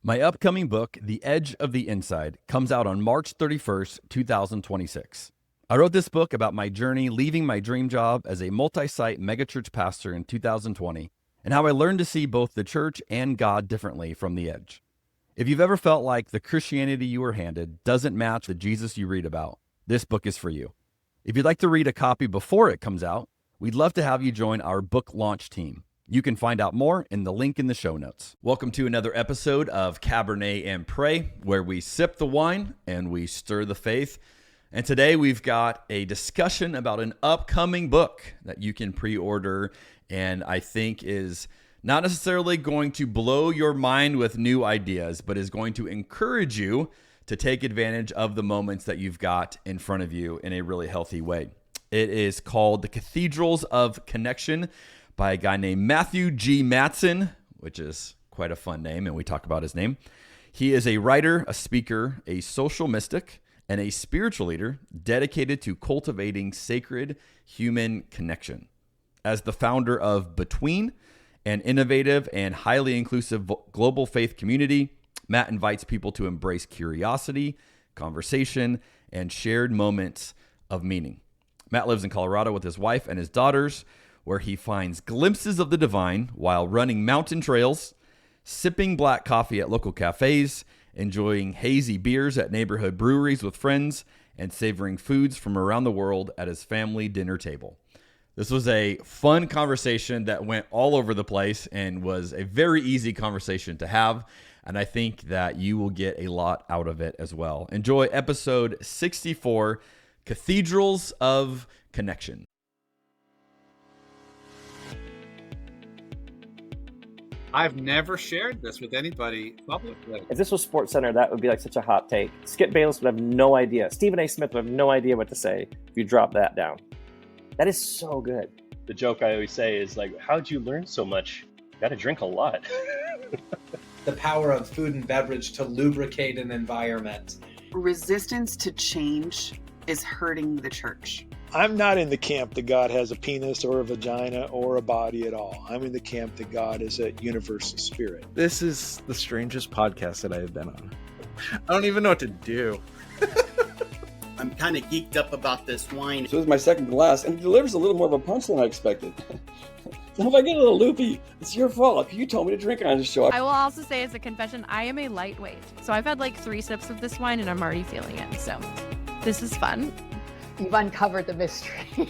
My upcoming book, The Edge of the Inside, comes out on March 31st, 2026. I wrote this book about my journey leaving my dream job as a multi-site megachurch pastor in 2020 and how I learned to see both the church and God differently from the edge. If you've ever felt like the Christianity you were handed doesn't match the Jesus you read about, this book is for you. If you'd like to read a copy before it comes out, we'd love to have you join our book launch team. You can find out more in the link in the show notes. Welcome to another episode of Cabernet and Pray, where we sip the wine and we stir the faith. And today we've got a discussion about an upcoming book that you can pre-order and I think is not necessarily going to blow your mind with new ideas, but is going to encourage you to take advantage of the moments that you've got in front of you in a really healthy way. It is called The Cathedrals of Connection by a guy named Matthew G. Mattson, which is quite a fun name, and we talk about his name. He is a writer, a speaker, a social mystic, and a spiritual leader dedicated to cultivating sacred human connection. As the founder of Between, an innovative and highly inclusive global faith community, Matt invites people to embrace curiosity, conversation, and shared moments of meaning. Matt lives in Colorado with his wife and his daughters, where he finds glimpses of the divine while running mountain trails, sipping black coffee at local cafes, enjoying hazy beers at neighborhood breweries with friends, and savoring foods from around the world at his family dinner table. This was a fun conversation that went all over the place and was a very easy conversation to have, and I think that you will get a lot out of it as well. Enjoy episode 64, Cathedrals of Connection. I've never shared this with anybody publicly. If this was SportsCenter, that would be like such a hot take. Skip Bayless would have no idea. Stephen A. Smith would have no idea what to say if you drop that down. That is so good. The joke I always say is like, how'd you learn so much? You gotta drink a lot. The power of food and beverage to lubricate an environment. Resistance to change is hurting the church. I'm not in the camp that God has a penis or a vagina or a body at all. I'm in the camp that God is a universal spirit. This is the strangest podcast that I have been on. I don't even know what to do. I'm kind of geeked up about this wine. So this is my second glass, and it delivers a little more of a punch than I expected. So if I get a little loopy, it's your fault. You told me to drink on the show. I will also say as a confession, I am a lightweight. So I've had like 3 sips of this wine and I'm already feeling it. So this is fun. You've uncovered the mystery.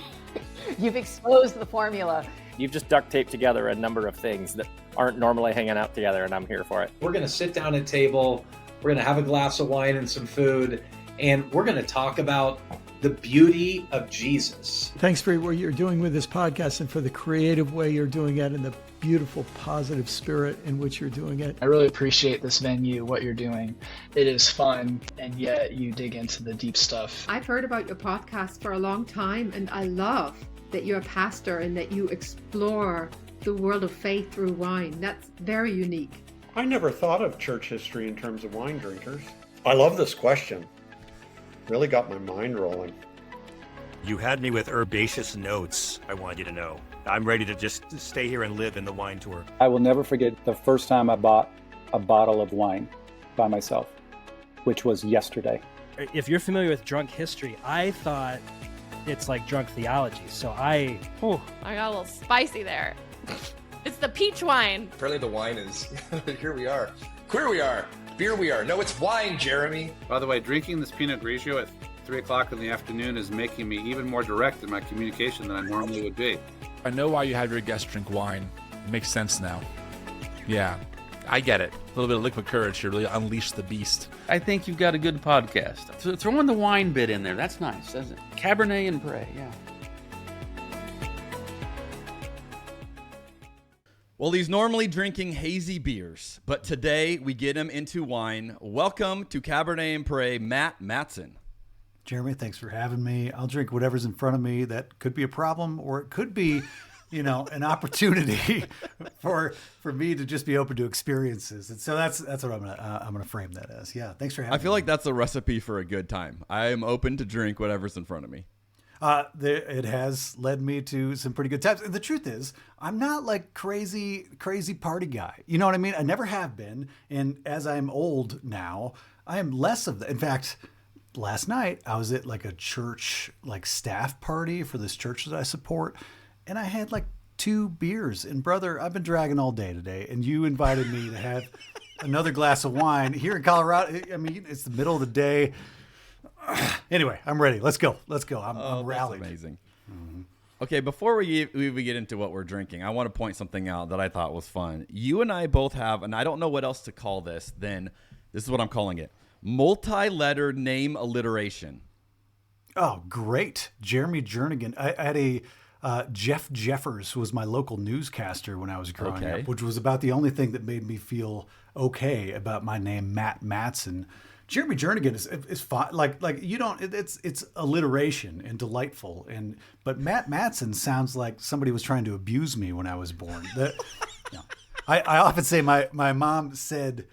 You've exposed the formula. You've just duct taped together a number of things that aren't normally hanging out together, and I'm here for it. We're going to sit down at a table, we're going to have a glass of wine and some food, and we're going to talk about the beauty of Jesus. Thanks for what you're doing with this podcast and for the creative way you're doing it and the beautiful, positive spirit in which you're doing it. I really appreciate this venue, what you're doing. It is fun, and yet you dig into the deep stuff. I've heard about your podcast for a long time, and I love that you're a pastor and that you explore the world of faith through wine. That's very unique. I never thought of church history in terms of wine drinkers. I love this question. Really got my mind rolling. You had me with herbaceous notes, I want you to know. I'm ready to just stay here and live in the wine tour. I will never forget the first time I bought a bottle of wine by myself, which was yesterday. If you're familiar with drunk history, I thought it's like drunk theology. So I got a little spicy there. It's the peach wine. Apparently the wine is, here we are. Queer we are. Beer we are. No, it's wine, Jeremy. By the way, drinking this Pinot Grigio at 3 o'clock in the afternoon is making me even more direct in my communication than I normally would be. I know why you have your guests drink wine. It makes sense now. Yeah, I get it. A little bit of liquid courage to really unleash the beast. I think you've got a good podcast. So throw in the wine bit in there. That's nice, doesn't it? Cabernet and Pray, yeah. Well, he's normally drinking hazy beers, but today we get him into wine. Welcome to Cabernet and Pray, Matt Matson. Jeremy, thanks for having me. I'll drink whatever's in front of me. That could be a problem, or it could be, an opportunity for me to just be open to experiences. And so that's what I'm gonna frame that as. Yeah, thanks for having me. I feel like that's a recipe for a good time. I am open to drink whatever's in front of me. It has led me to some pretty good times. And the truth is, I'm not like crazy party guy. You know what I mean? I never have been. And as I'm old now, I am less of that. In fact, last night I was at like a church like staff party for this church that I support, and I had like 2 beers. And brother, I've been dragging all day today, and you invited me to have another glass of wine here in Colorado. I mean, it's the middle of the day. Anyway, I'm ready. Let's go. I'm rallied. That's amazing. Okay, before we get into what we're drinking, I want to point something out that I thought was fun. You and I both have, and I don't know what else to call this, then this is what I'm calling it, multi-letter name alliteration. Oh, great. Jeremy Jernigan. I had a Jeff Jeffers was my local newscaster when I was growing up, which was about the only thing that made me feel okay about my name, Matt Matson. Jeremy Jernigan is fine. Like you don't. It's alliteration and delightful. But Matt Matson sounds like somebody was trying to abuse me when I was born. I often say my mom said.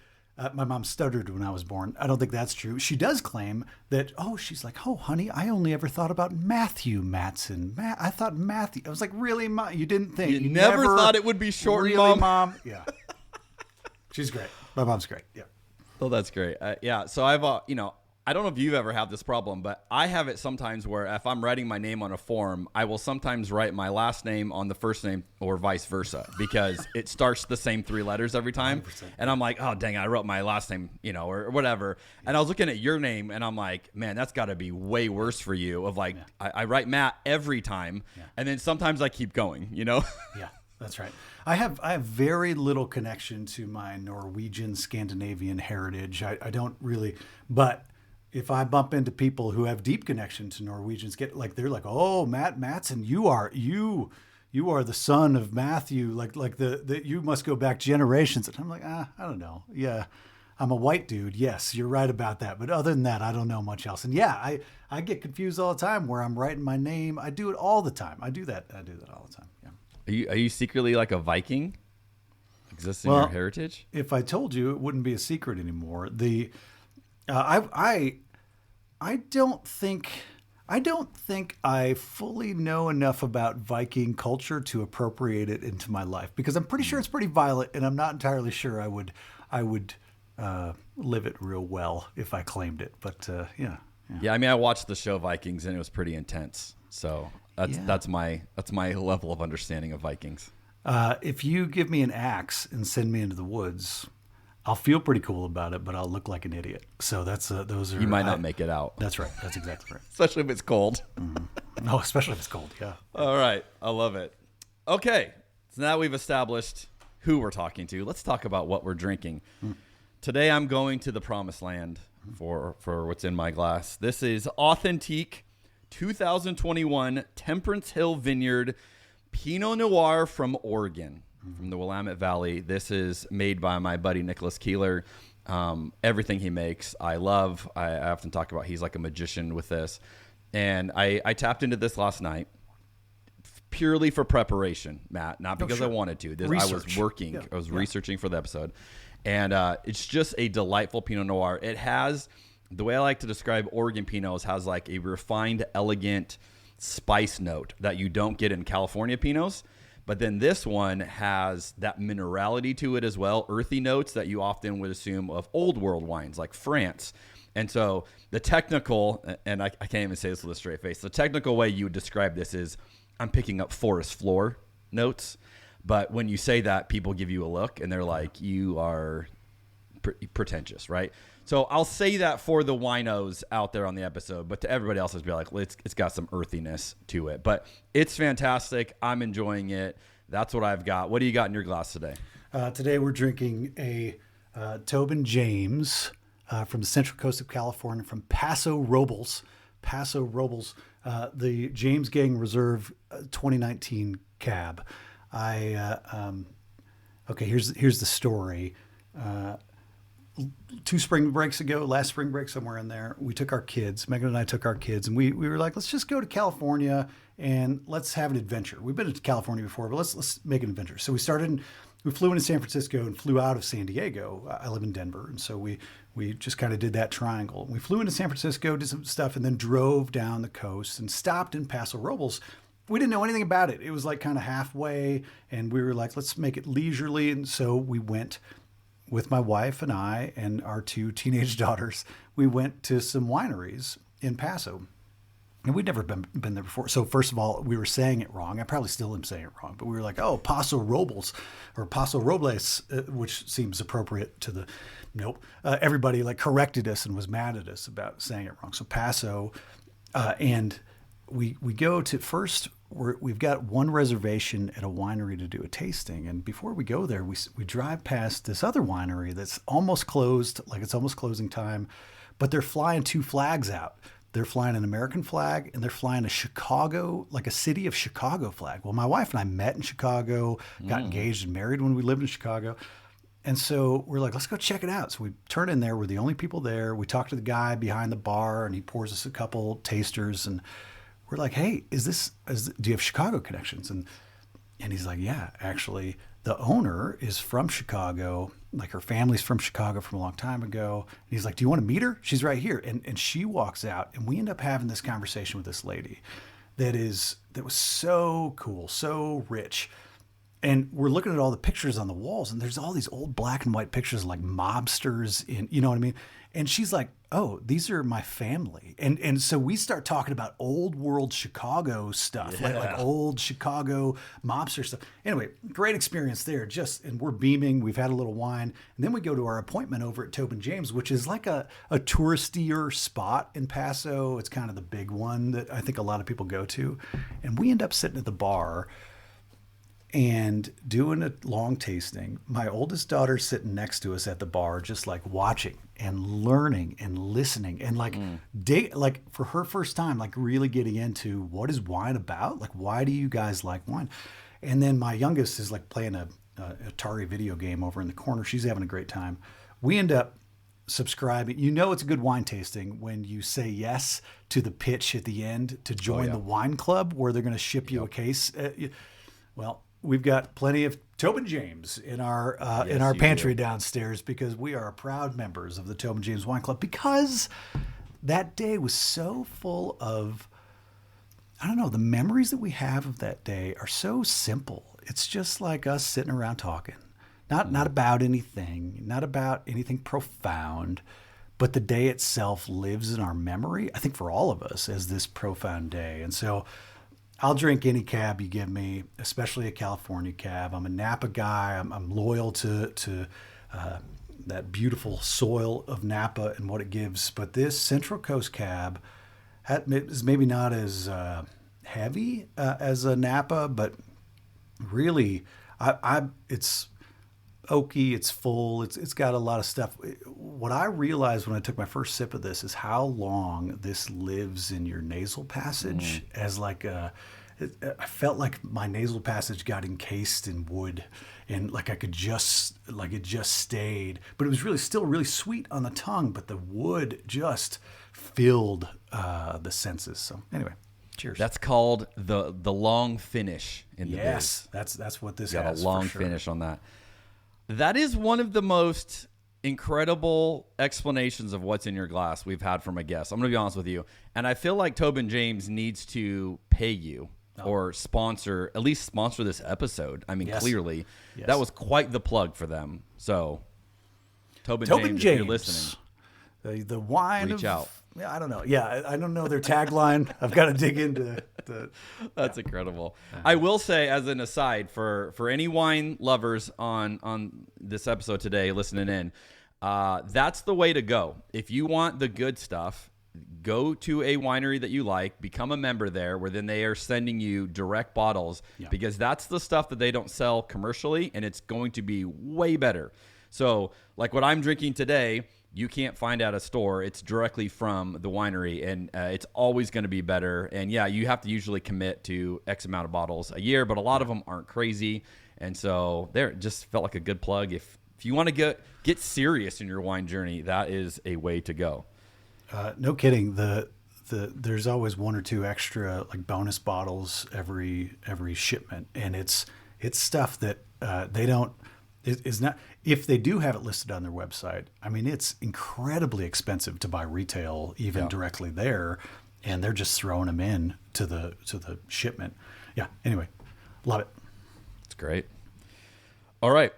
My mom stuttered when I was born. I don't think that's true. She does claim that, she's like, honey, I only ever thought about Matthew Matson. I thought Matthew. I was like, really, Mom? You didn't think. You never thought it would be short, really, Mom? Yeah. She's great. My mom's great. Yeah. Oh, that's great. Yeah. So I've, I don't know if you've ever had this problem, but I have it sometimes where if I'm writing my name on a form, I will sometimes write my last name on the first name or vice versa because it starts the same 3 letters every time. 100%. And I'm like, oh, dang, I wrote my last name, or whatever. And I was looking at your name and I'm like, man, that's got to be way worse for you of like, I write Matt every time. Yeah. And then sometimes I keep going, Yeah, that's right. I have very little connection to my Norwegian Scandinavian heritage. I don't really, but if I bump into people who have deep connection to Norwegians, they're like, oh, Matt Matson, you are the son of Matthew, like you must go back generations. And I'm like, I don't know. Yeah, I'm a white dude. Yes, you're right about that. But other than that, I don't know much else. And yeah, I get confused all the time where I'm writing my name. I do it all the time. I do that all the time. Yeah. Are you secretly like a Viking? Exists in your heritage? If I told you, it wouldn't be a secret anymore. I don't think I fully know enough about Viking culture to appropriate it into my life because I'm pretty sure it's pretty violent, and I'm not entirely sure I would live it real well if I claimed it. But yeah. I mean, I watched the show Vikings, and it was pretty intense. So that's my level of understanding of Vikings. If you give me an axe and send me into the woods, I'll feel pretty cool about it, but I'll look like an idiot. So those are. You might not make it out. That's right. That's exactly right. Especially if it's cold. Mm-hmm. Oh, especially if it's cold. Yeah. All right. I love it. Okay. So now we've established who we're talking to. Let's talk about what we're drinking. Today I'm going to the promised land for what's in my glass. This is authentic 2021 Temperance Hill Vineyard Pinot Noir from Oregon. From the Willamette Valley. This is made by my buddy Nicholas Keeler. Everything he makes, I love. I often talk about he's like a magician with this. And I tapped into this last night purely for preparation, Matt, not because I wanted to. I was working. Yeah. I was researching for the episode. And it's just a delightful Pinot Noir. It has, the way I like to describe Oregon Pinots, has like a refined, elegant spice note that you don't get in California Pinots. But then this one has that minerality to it as well, earthy notes that you often would assume of old world wines like France. And so the technical, and I can't even say this with a straight face, the technical way you would describe this is I'm picking up forest floor notes. But when you say that, people give you a look and they're like, you are pretentious, right? So I'll say that for the winos out there on the episode, but to everybody else, be like, it's got some earthiness to it. But it's fantastic. I'm enjoying it. That's what I've got. What do you got in your glass today? Today we're drinking a Tobin James from the Central Coast of California from Paso Robles. The James Gang Reserve 2019 cab. Okay, here's the story. 2 spring breaks ago, last spring break, somewhere in there, we took our kids, Megan and I took our kids, and we were like, let's just go to California and let's have an adventure. We've been to California before, but let's make an adventure. So we started we flew into San Francisco and flew out of San Diego. I live in Denver, and so we just kind of did that triangle. We flew into San Francisco, did some stuff, and then drove down the coast and stopped in Paso Robles. We didn't know anything about it. It was like kind of halfway, and we were like, let's make it leisurely. And so we went with my wife and I and our 2 teenage daughters. We went to some wineries in Paso. And we'd never been there before. So first of all, we were saying it wrong. I probably still am saying it wrong, but we were like, oh, Paso Robles or Paso Robles, which seems appropriate to the, nope. Everybody like corrected us and was mad at us about saying it wrong. So Paso, and we go to first, we've got one reservation at a winery to do a tasting. And before we go there, we drive past this other winery that's almost closed, like it's almost closing time, but they're flying 2 flags out. They're flying an American flag and they're flying a Chicago, like a city of Chicago flag. Well, my wife and I met in Chicago, got engaged and married when we lived in Chicago. And so we're like, let's go check it out. So we turn in there. We're the only people there. We talk to the guy behind the bar and he pours us a couple tasters. And we're like, hey, do you have Chicago connections? And he's like, yeah, actually, the owner is from Chicago. Like her family's from Chicago from a long time ago. And he's like, do you want to meet her? She's right here. And she walks out and we end up having this conversation with this lady that was so cool, so rich. And we're looking at all the pictures on the walls and there's all these old black and white pictures like mobsters in, you know what I mean? And she's like, oh, these are my family. And so we start talking about old world Chicago stuff, like old Chicago mobster stuff. Anyway, great experience there. And we're beaming. We've had a little wine. And then we go to our appointment over at Tobin James, which is like a touristier spot in Paso. It's kind of the big one that I think a lot of people go to. And we end up sitting at the bar and doing a long tasting. My oldest daughter's sitting next to us at the bar, just like watching and learning and listening and like like for her first time, like really getting into what is wine about? Like, why do you guys like wine? And then my youngest is like playing a Atari video game over in the corner. She's having a great time. We end up subscribing. You know, it's a good wine tasting when you say yes to the pitch at the end to join the wine club where they're going to ship you a case. Well, we've got plenty of Tobin James in our pantry downstairs because we are proud members of the Tobin James Wine Club because that day was so full of, I don't know, the memories that we have of that day are so simple. It's just like us sitting around talking, not about anything, not about anything profound, but the day itself lives in our memory, I think for all of us, as this profound day. And so I'll drink any cab you give me, especially a California cab. I'm a Napa guy. I'm loyal to that beautiful soil of Napa and what it gives. But this Central Coast cab is maybe not as heavy as a Napa, but really, it's oaky. It's full. It's got a lot of stuff. What I realized when I took my first sip of this is how long this lives in your nasal passage as like I felt like my nasal passage got encased in wood and like it just stayed, but it was really still really sweet on the tongue, but the wood just filled the senses. So anyway, cheers. That's called the long finish in the yes, biz. That's what this got has, a long for sure. finish on that. That is one of the most incredible explanations of what's in your glass we've had from a guest. I'm going to be honest with you. And I feel like Tobin James needs to pay you or at least sponsor this episode. I mean, clearly that was quite the plug for them. So Tobin James, if you're listening, the wine reach out. Yeah, I don't know. Yeah, I don't know their tagline. I've got to dig into the. That's incredible. I will say, as an aside, for any wine lovers on this episode today listening in, that's the way to go. If you want the good stuff, go to a winery that you like, become a member there, where then they are sending you direct bottles because that's the stuff that they don't sell commercially, and it's going to be way better. So, like what I'm drinking today, you can't find at a store. It's directly from the winery, and it's always going to be better. And yeah, you have to usually commit to X amount of bottles a year, but a lot of them aren't crazy. And so there, just felt like a good plug. If you want to get serious in your wine journey, that is a way to go. No kidding. There's always one or two extra like bonus bottles every shipment, and it's stuff that they don't, is not, if they do have it listed on their website, I mean, it's incredibly expensive to buy retail, even directly there. And they're just throwing them in to the shipment. Yeah. Anyway, love it. It's great. All right.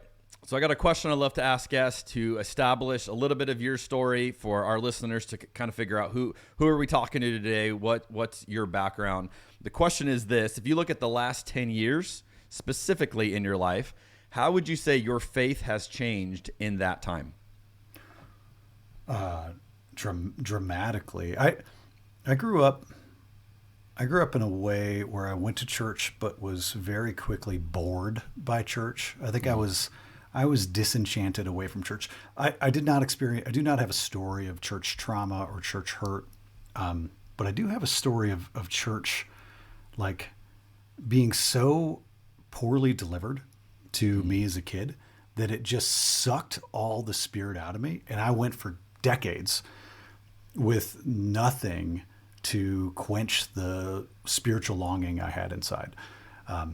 So I got a question I'd love to ask guests to establish a little bit of your story for our listeners to kind of figure out who are we talking to today? What's your background? The question is this: if you look at the last 10 years specifically in your life, how would you say your faith has changed in that time? Dramatically. I grew up in a way where I went to church, but was very quickly bored by church. I think I was disenchanted away from church. I do not have a story of church trauma or church hurt. But I do have a story of church, like being so poorly delivered to me as a kid that it just sucked all the spirit out of me. And I went for decades with nothing to quench the spiritual longing I had inside. I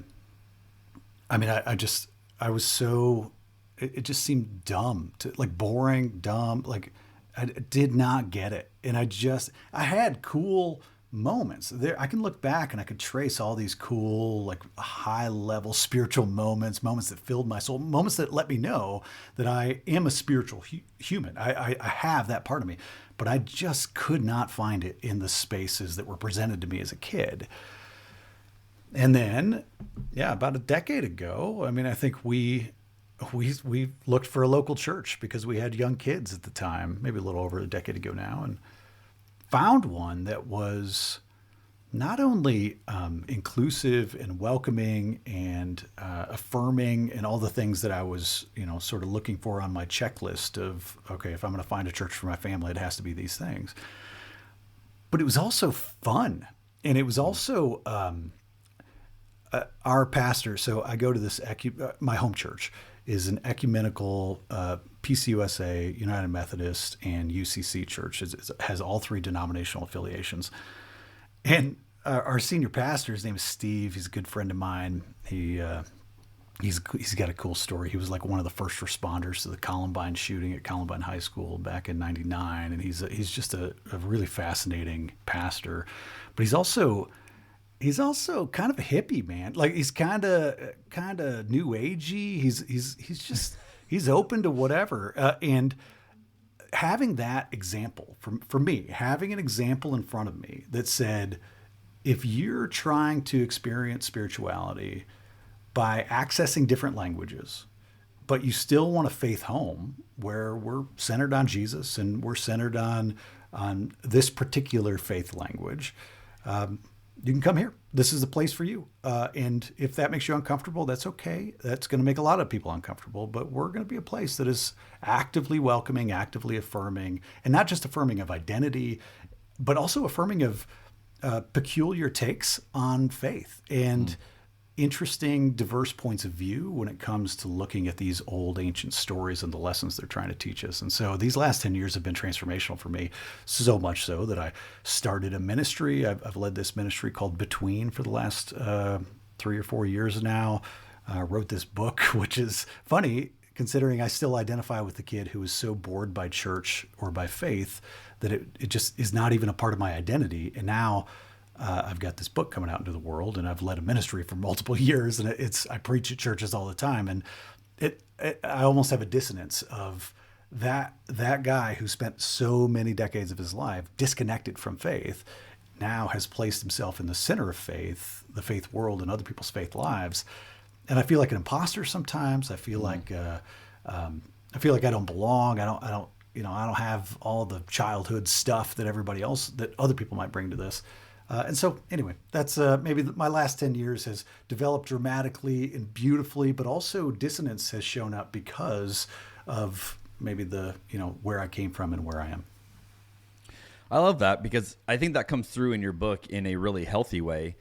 mean, I was so, it just seemed dumb, like boring, dumb. Like I did not get it. And I had cool moments there. I can look back and I could trace all these cool, like high level spiritual moments that filled my soul, moments that let me know that I am a spiritual human. I have that part of me, but I just could not find it in the spaces that were presented to me as a kid. And then, about a decade ago, I mean, I think we looked for a local church because we had young kids at the time, maybe a little over a decade ago now, and found one that was not only inclusive and welcoming and affirming and all the things that I was, sort of looking for on my checklist of, okay, if I'm going to find a church for my family, it has to be these things. But it was also fun. And it was also our pastor. So I go to this, my home church is an ecumenical PCUSA, United Methodist, and UCC church. It has all three denominational affiliations. And our senior pastor, his name is Steve. He's a good friend of mine. He's got a cool story. He was like one of the first responders to the Columbine shooting at Columbine High School back in '99. And he's just a really fascinating pastor. But he's also kind of a hippie, man. Like he's kind of new agey. He's open to whatever. And having that example for me, having an example in front of me that said, if you're trying to experience spirituality by accessing different languages, but you still want a faith home where we're centered on Jesus and we're centered on this particular faith language, you can come here. This is the place for you. And if that makes you uncomfortable, that's okay. That's going to make a lot of people uncomfortable, but we're going to be a place that is actively welcoming, actively affirming, and not just affirming of identity, but also affirming of peculiar takes on faith and interesting, diverse points of view when it comes to looking at these old ancient stories and the lessons they're trying to teach us. And so these last 10 years have been transformational for me, so much so that I started a ministry. I've led this ministry called Between for the last 3 or 4 years now. Wrote this book, which is funny considering I still identify with the kid who was so bored by church or by faith that it just is not even a part of my identity. And now I've got this book coming out into the world, and I've led a ministry for multiple years, and I preach at churches all the time, and I almost have a dissonance of that guy who spent so many decades of his life disconnected from faith now has placed himself in the center of faith, the faith world, and other people's faith lives, and I feel like an imposter sometimes. I feel like I don't belong. I don't have all the childhood stuff that other people might bring to this. And so anyway, that's maybe my last 10 years has developed dramatically and beautifully, but also dissonance has shown up because of maybe where I came from and where I am. I love that because I think that comes through in your book in a really healthy way.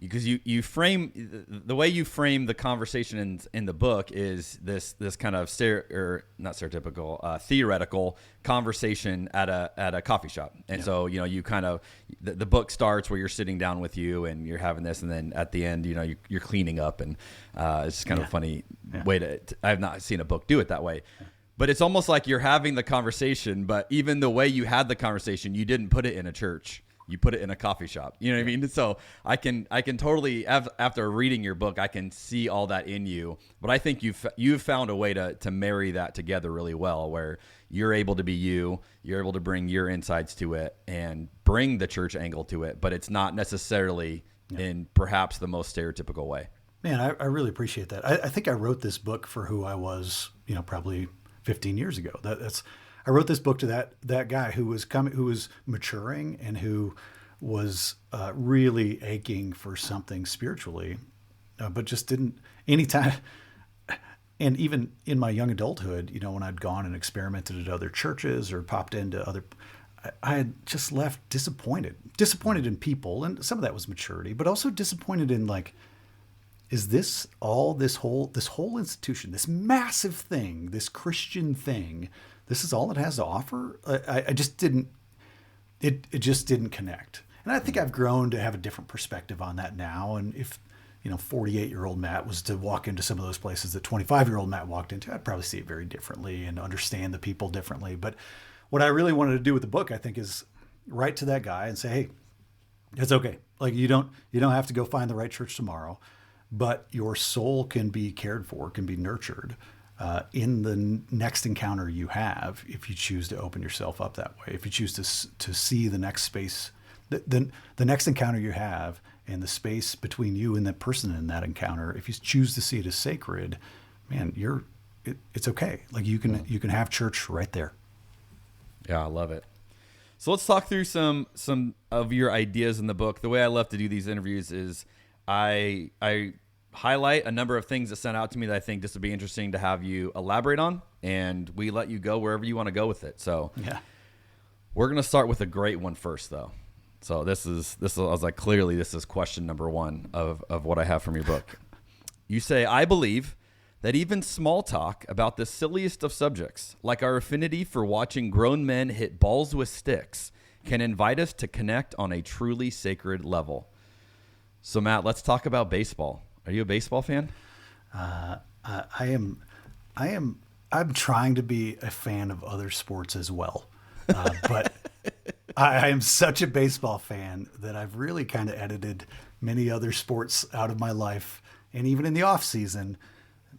because you frame the way you frame the conversation in the book is this kind of not stereotypical theoretical conversation at a coffee shop. And so you kind of the book starts where you're sitting down with you and you're having this, and then at the end you're cleaning up, and it's just kind of a funny way to I have not seen a book do it that way. But it's almost like you're having the conversation, but even the way you had the conversation, you didn't put it in a church. You put it in a coffee shop. You know what I mean? So I can totally, after reading your book, I can see all that in you. But I think you've found a way to marry that together really well, where you're able to be you're able to bring your insights to it and bring the church angle to it, but it's not necessarily in perhaps the most stereotypical way. Man, I really appreciate that. I think I wrote this book for who I was, probably 15 years ago. I wrote this book to that guy who was maturing and who was really aching for something spiritually, but just didn't anytime. And even in my young adulthood, when I'd gone and experimented at other churches or popped into other, I had just left disappointed in people, and some of that was maturity, but also disappointed in is this all this whole institution, this massive thing, this Christian thing? This is all it has to offer. I just didn't. It just didn't connect. And I think I've grown to have a different perspective on that now. And if 48-year-old Matt was to walk into some of those places that 25-year-old Matt walked into, I'd probably see it very differently and understand the people differently. But what I really wanted to do with the book, I think, is write to that guy and say, hey, it's okay. You don't have to go find the right church tomorrow, but your soul can be cared for, can be nurtured. In the next encounter you have, if you choose to open yourself up that way, if you choose to see the next space, the next encounter you have and the space between you and the person in that encounter, if you choose to see it as sacred, man, it's okay. You can have church right there. Yeah, I love it. So let's talk through some of your ideas in the book. The way I love to do these interviews is I highlight a number of things that sent out to me that I think this would be interesting to have you elaborate on, and we let you go wherever you want to go with it. So we're going to start with a great one first, though. So this is I was like, clearly this is question number one of what I have from your book. You say, I believe that even small talk about the silliest of subjects, like our affinity for watching grown men hit balls with sticks, can invite us to connect on a truly sacred level. So Matt, let's talk about baseball. Are you a baseball fan? I'm trying to be a fan of other sports as well, but I am such a baseball fan that I've really kind of edited many other sports out of my life. And even in the off season,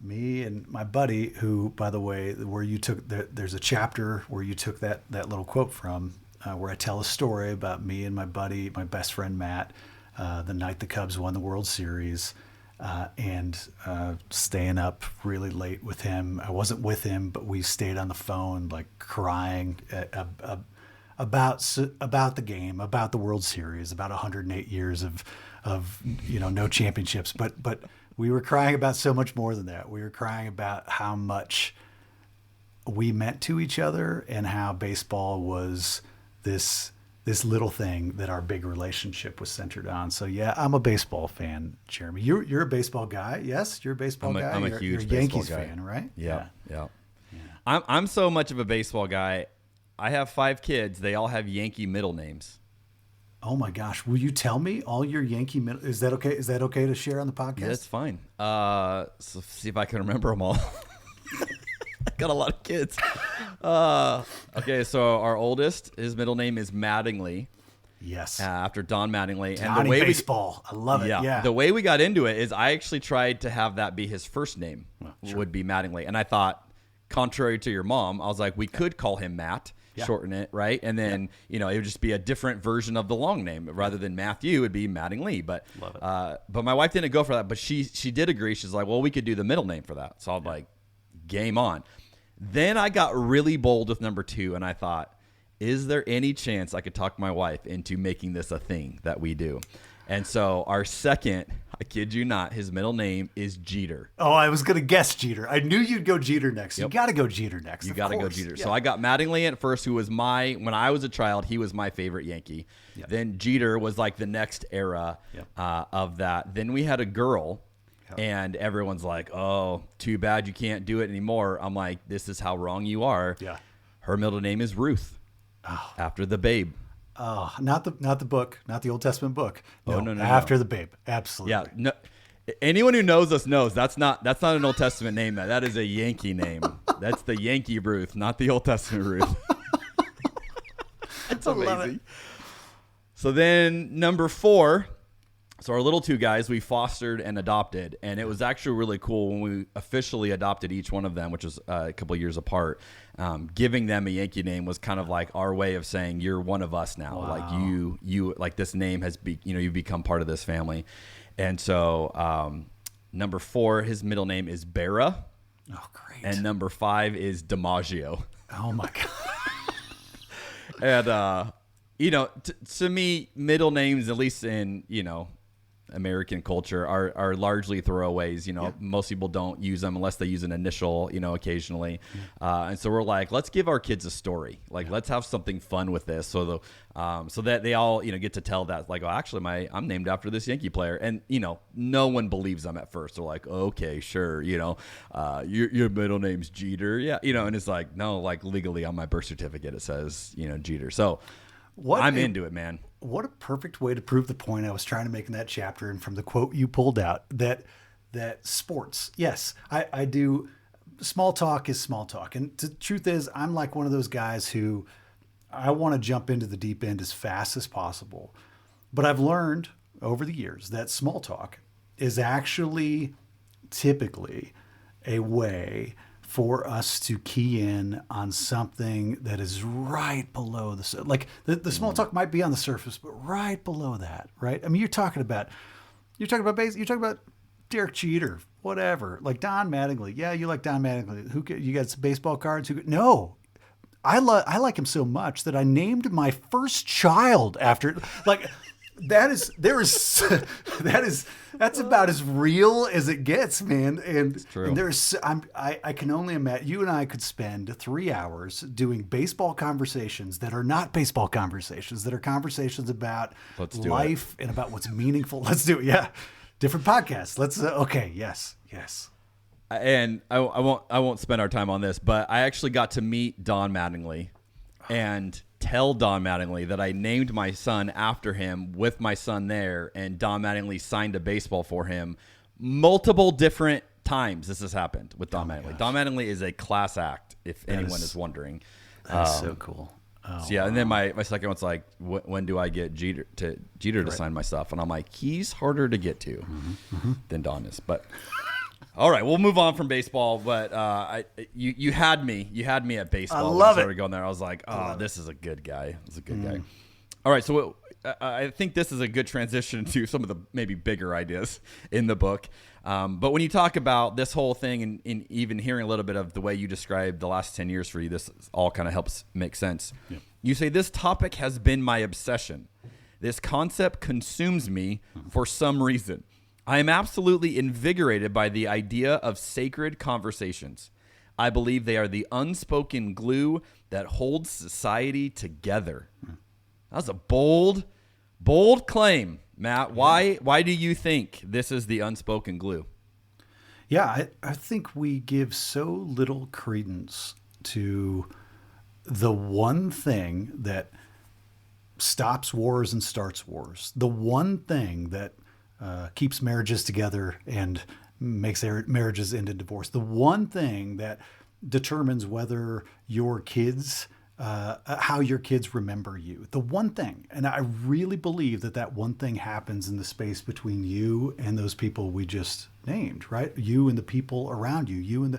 me and my buddy, who, by the way, where you took there's a chapter where you took that little quote from, where I tell a story about me and my buddy, my best friend Matt, the night the Cubs won the World Series. And staying up really late with him. I wasn't with him, but we stayed on the phone, crying about the game, about the World Series, about 108 years of no championships. But we were crying about so much more than that. We were crying about how much we meant to each other and how baseball was this little thing that our big relationship was centered on. So yeah, I'm a baseball fan, Jeremy. You're a baseball guy. Yes, you're a baseball guy. I'm a huge you're a baseball Yankees guy. fan, right? Yeah. I'm so much of a baseball guy. I have 5 kids. They all have Yankee middle names. Oh my gosh. Will you tell me all your Yankee middle? Is that okay? Is that okay to share on the podcast? Yeah, it's fine. So see if I can remember them all. I got a lot of kids. Okay, so our oldest, his middle name is Mattingly. Yes. After Don Mattingly. Donnie and the way baseball. I love it. Yeah. The way we got into it is I actually tried to have that be his first name, would be Mattingly. And I thought, contrary to your mom, I was like, we could call him Matt, shorten it, right? And then, it would just be a different version of the long name. Rather than Matthew, it would be Mattingly. But my wife didn't go for that. But she did agree. She's like, well, we could do the middle name for that. So I'm like, game on. Then I got really bold with number 2, and I thought, is there any chance I could talk my wife into making this a thing that we do? And so our second, I kid you not, his middle name is Jeter. Oh, I was going to guess Jeter. I knew you'd go Jeter next. You got to go Jeter next. You got to go Jeter. Yeah. So I got Mattingly at first, who was when I was a child, he was my favorite Yankee. Yep. Then Jeter was like the next era of that. Then we had a girl, and everyone's like, oh, too bad you can't do it anymore. I'm like, this is how wrong you are. Yeah. Her middle name is Ruth, after the babe. Oh, not the book, not the Old Testament book. No, no, after the babe. Absolutely. Yeah. No, anyone who knows us knows that's not an Old Testament name. That is a Yankee name. That's the Yankee Ruth, not the Old Testament Ruth. That's amazing. So then number 4. So our little 2 guys, we fostered and adopted, and it was actually really cool when we officially adopted each one of them, which was a couple of years apart. Giving them a Yankee name was kind of like our way of saying, you're one of us now. Wow. Like you like this name has you've become part of this family. And so number 4, his middle name is Barra. Oh, great. And number 5 is DiMaggio. Oh my God. And to me, middle names, at least in American culture, are largely throwaways. Most people don't use them unless they use an initial, occasionally. And so we're like, let's give our kids a story. Like, let's have something fun with this, so that they all, get to tell that, like, oh, actually, I'm named after this Yankee player, and no one believes them at first. They're like, okay, sure, your middle name's Jeter, yeah, and it's like, no, like legally on my birth certificate it says, Jeter. So I'm into it, man. What a perfect way to prove the point I was trying to make in that chapter, and from the quote you pulled out, that sports, yes, I do. Small talk is small talk, and the truth is, I'm like one of those guys who I want to jump into the deep end as fast as possible. But I've learned over the years that small talk is actually typically a way for us to key in on something that is right below the small talk might be on the surface, but right below that, right? I mean, you're talking about Derek Jeter, whatever, like Don Mattingly. Yeah, you like Don Mattingly. You got some baseball cards? No, I like him so much that I named my first child after. Like, that's about as real as it gets, man. And, it's true. And I can only imagine you and I could spend 3 hours doing baseball conversations that are not baseball conversations, that are conversations about life and about what's meaningful. Let's do it. Yeah. Different podcasts. Let's, okay. Yes. And I won't spend our time on this, but I actually got to meet Don Mattingly and tell Don Mattingly that I named my son after him with my son there, and Don Mattingly signed a baseball for him multiple different times. This has happened with Don Mattingly. Don Mattingly is a class act, if anyone is wondering. That's so cool. So yeah, and then my second one's like, when do I get Jeter to sign my stuff? And I'm like, he's harder to get to than Don is. But all right, we'll move on from baseball. But you had me at baseball. I love it. Going there, I was like, oh, this is a good guy. This is a good guy. All right, so I think this is a good transition to some of the maybe bigger ideas in the book. But when you talk about this whole thing and even hearing a little bit of the way you described the last 10 years for you, this all kind of helps make sense. Yeah. You say, this topic has been my obsession. This concept consumes me for some reason. I am absolutely invigorated by the idea of sacred conversations. I believe they are the unspoken glue that holds society together. That was a bold claim, Matt. Why do you think this is the unspoken glue? Yeah, I think we give so little credence to the one thing that stops wars and starts wars, the one thing that keeps marriages together and makes marriages end in divorce, the one thing that determines whether your kids, how your kids remember you, the one thing. And I really believe that one thing happens in the space between you and those people we just named, right? You and the people around you,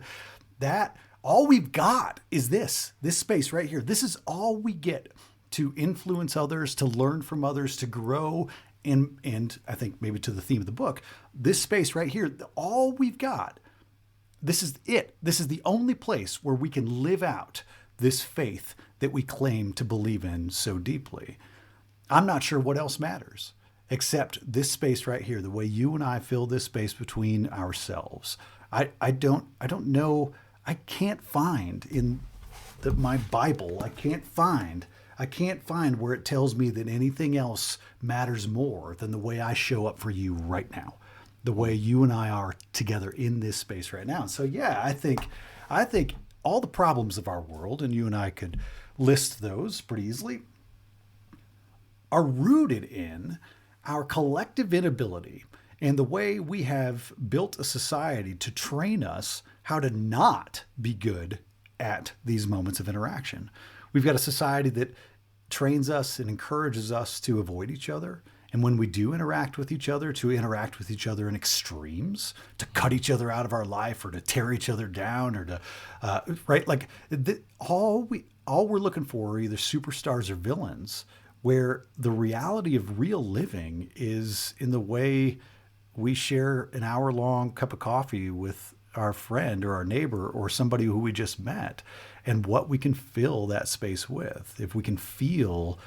all we've got is this space right here. This is all we get to influence others, to learn from others, to grow. And I think maybe to the theme of the book, this space right here, all we've got, this is it. This is the only place where we can live out this faith that we claim to believe in so deeply. I'm not sure what else matters. except this space right here, the way you and I fill this space between ourselves. I don't know. I can't find in my Bible. I can't find where it tells me that anything else matters more than the way I show up for you right now, the way you and I are together in this space right now. And so, yeah, I think all the problems of our world, and you and I could list those pretty easily, are rooted in our collective inability and the way we have built a society to train us how to not be good at these moments of interaction. We've got a society that trains us and encourages us to avoid each other. And when we do interact with each other, to interact with each other in extremes, to cut each other out of our life or to tear each other down or to, right? Like all we're looking for are either superstars or villains, where the reality of real living is in the way we share an hour-long cup of coffee with our friend or our neighbor or somebody who we just met, and what we can fill that space with. If we can feel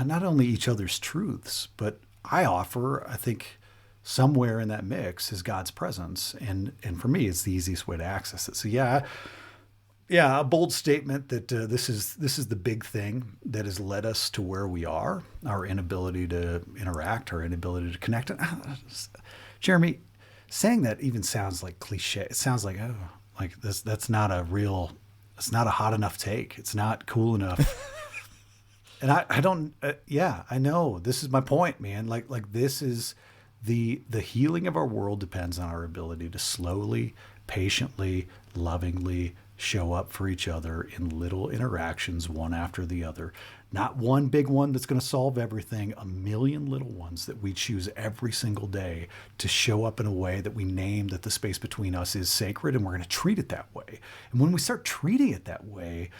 not only each other's truths, but I think somewhere in that mix is God's presence. And for me, it's the easiest way to access it. So yeah, a bold statement that this is the big thing that has led us to where we are, our inability to interact, our inability to connect. Jeremy, saying that even sounds like cliche. It sounds like, oh, like that's not a hot enough take. It's not cool enough. And I don't, I know this is my point, man. Like this is the healing of our world depends on our ability to slowly, patiently, lovingly show up for each other in little interactions, one after the other. Not one big one that's going to solve everything, a million little ones that we choose every single day to show up in a way that we name that the space between us is sacred, and we're going to treat it that way. And when we start treating it that way,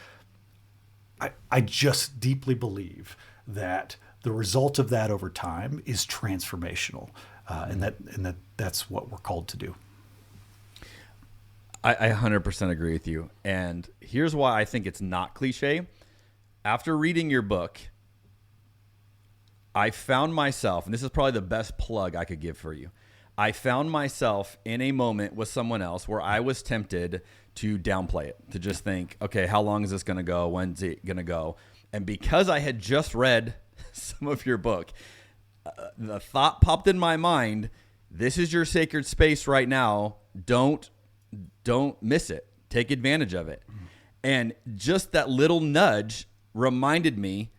I just deeply believe that the result of that over time is transformational, and that's what we're called to do. I 100% agree with you. And here's why I think it's not cliche. After reading your book, I found myself, and this is probably the best plug I could give for you. I found myself in a moment with someone else where I was tempted to downplay it, to just think, okay, how long is this going to go? When's it going to go? And because I had just read some of your book, the thought popped in my mind, this is your sacred space right now. Don't miss it. Take advantage of it. And just that little nudge reminded me,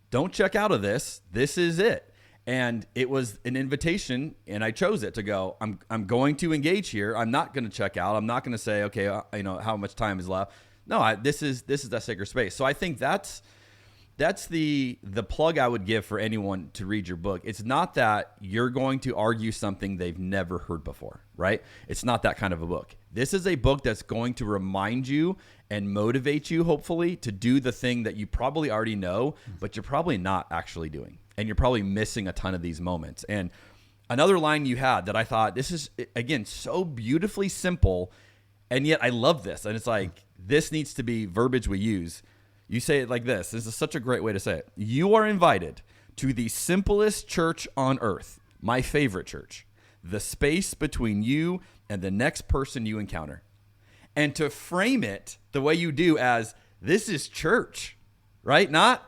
don't check out of this. This is it. And it was an invitation, and I chose it to go, I'm going to engage here. I'm not going to check out. I'm not going to say, okay, how much time is left. No, this is that sacred space. So I think that's the plug I would give for anyone to read your book. It's not that you're going to argue something they've never heard before, right? It's not that kind of a book. This is a book that's going to remind you and motivate you, hopefully, to do the thing that you probably already know, but you're probably not actually doing. And you're probably missing a ton of these moments. And another line you had that I thought, this is, again, so beautifully simple, and yet I love this. And it's like, this needs to be verbiage we use. You say it like this. This is such a great way to say it. You are invited to the simplest church on earth, my favorite church, the space between you and the next person you encounter. And to frame it the way you do as, this is church, right? Not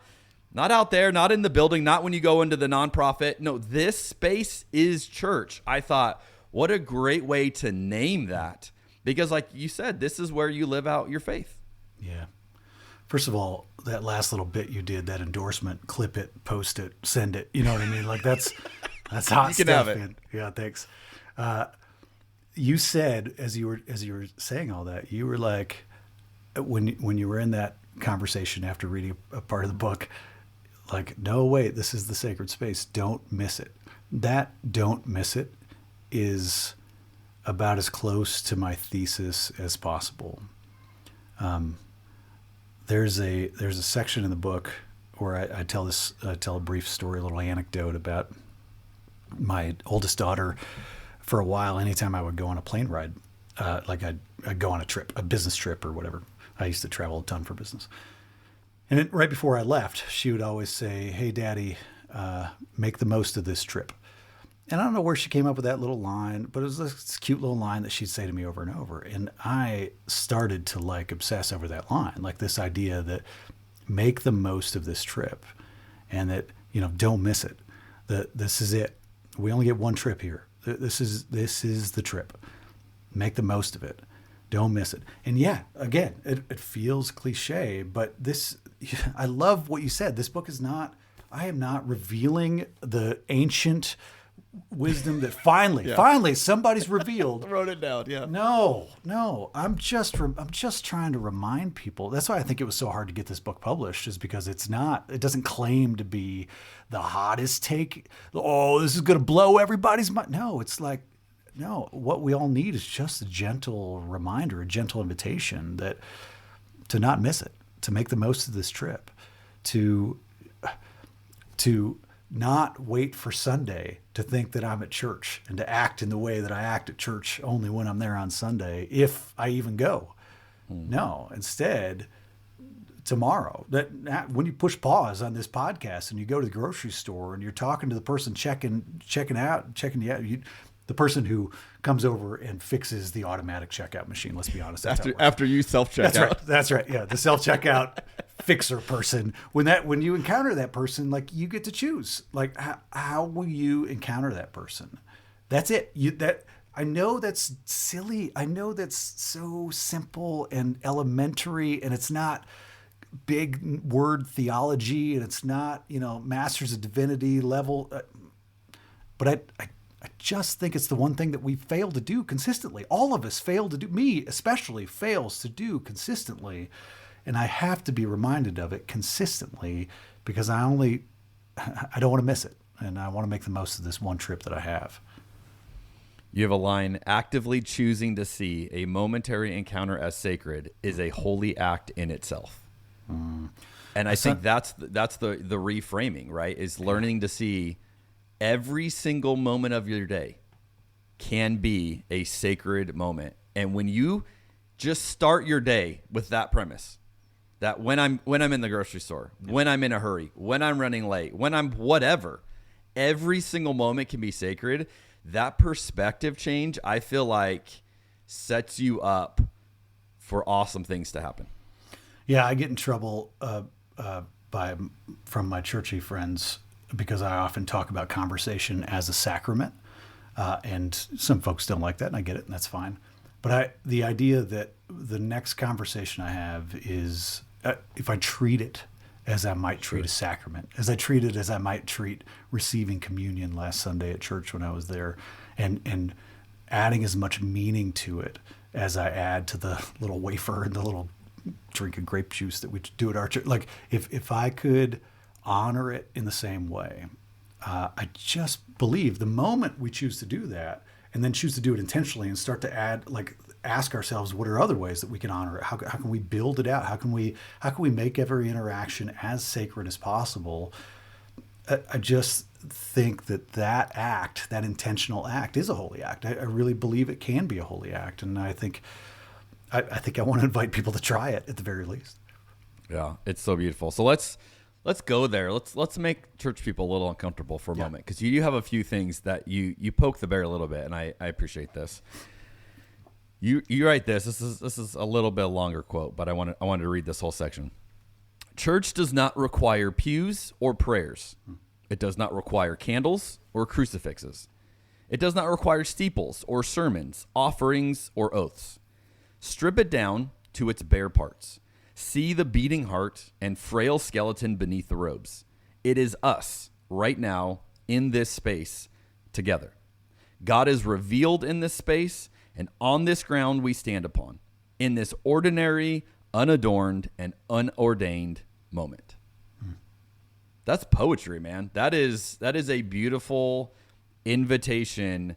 out there, not in the building, not when you go into the nonprofit. No, this space is church. I thought, what a great way to name that. Because like you said, this is where you live out your faith. Yeah. First of all, that last little bit you did, that endorsement, clip it, post it, send it. You know what I mean? Like that's hot You can stuff, have it. man. Yeah, thanks. You said, as you were saying all that, you were like, when you were in that conversation after reading a part of the book, like, no, wait, this is the sacred space. Don't miss it. That don't miss it is about as close to my thesis as possible. There's a section in the book where I tell a brief story, a little anecdote about my oldest daughter. For a while, anytime I would go on a plane ride, like I'd go on a trip, a business trip or whatever. I used to travel a ton for business. And right before I left, she would always say, "Hey, Daddy, make the most of this trip." And I don't know where she came up with that little line, but it was this cute little line that she'd say to me over and over. And I started to like obsess over that line, like this idea that make the most of this trip and that, you know, don't miss it. That this is it. We only get one trip here. This is the trip. Make the most of it. Don't miss it. And yeah, again, it feels cliche, but I love what you said. This book is not, I am not revealing the ancient wisdom that finally somebody's revealed. Wrote it down. Yeah. No. I'm just trying to remind people. That's why I think it was so hard to get this book published, is because it doesn't claim to be the hottest take. Oh, this is going to blow everybody's mind. No, it's like, no, what we all need is just a gentle reminder, a gentle invitation to not miss it, to make the most of this trip, to not wait for Sunday to think that I'm at church and to act in the way that I act at church only when I'm there on Sunday, if I even go. No, instead, tomorrow, that when you push pause on this podcast and you go to the grocery store and you're talking to the person checking you out, the person who comes over and fixes the automatic checkout machine. Let's be honest. After you self-checkout. That's right. Yeah. The self-checkout fixer person. When you encounter that person, like, you get to choose, like, how will you encounter that person? That's it. I know that's silly. I know that's so simple and elementary, and it's not big word theology, and it's not, Masters of Divinity level. But I just think it's the one thing that we fail to do consistently. All of us fail to do. Me especially fails to do consistently. And I have to be reminded of it consistently because I don't want to miss it. And I want to make the most of this one trip that I have. You have a line: actively choosing to see a momentary encounter as sacred is a holy act in itself. And I think that's the reframing, right? Is learning to see every single moment of your day can be a sacred moment. And when you just start your day with that premise, that when I'm in the grocery store, when I'm in a hurry, when I'm running late, when I'm whatever, every single moment can be sacred. That perspective change, I feel like, sets you up for awesome things to happen. Yeah, I get in trouble from my churchy friends because I often talk about conversation as a sacrament, and some folks don't like that, and I get it, and that's fine. But the idea that the next conversation I have is if I treat it as I might treat a sacrament, as I treat it as I might treat receiving communion last Sunday at church when I was there, and adding as much meaning to it as I add to the little wafer and the little drink of grape juice that we do at our church. Like, if I could honor it in the same way, I just believe the moment we choose to do that, and then choose to do it intentionally and start to ask ourselves, what are other ways that we can honor it? How can we build it out? How can we make every interaction as sacred as possible? I just think that act, that intentional act, is a holy act. I really believe it can be a holy act, and I think I want to invite people to try it at the very least. Yeah, it's so beautiful. So let's go there. Let's make church people a little uncomfortable for a moment, because you have a few things that you poke the bear a little bit, and I appreciate this. You write this. This is a little bit longer quote, but I wanted to read this whole section. Church does not require pews or prayers. It does not require candles or crucifixes. It does not require steeples or sermons, offerings or oaths. Strip it down to its bare parts. See the beating heart and frail skeleton beneath the robes. It is us right now in this space together. God is revealed in this space, and on this ground we stand upon, in this ordinary, unadorned, and unordained moment. That's poetry, man. That is a beautiful invitation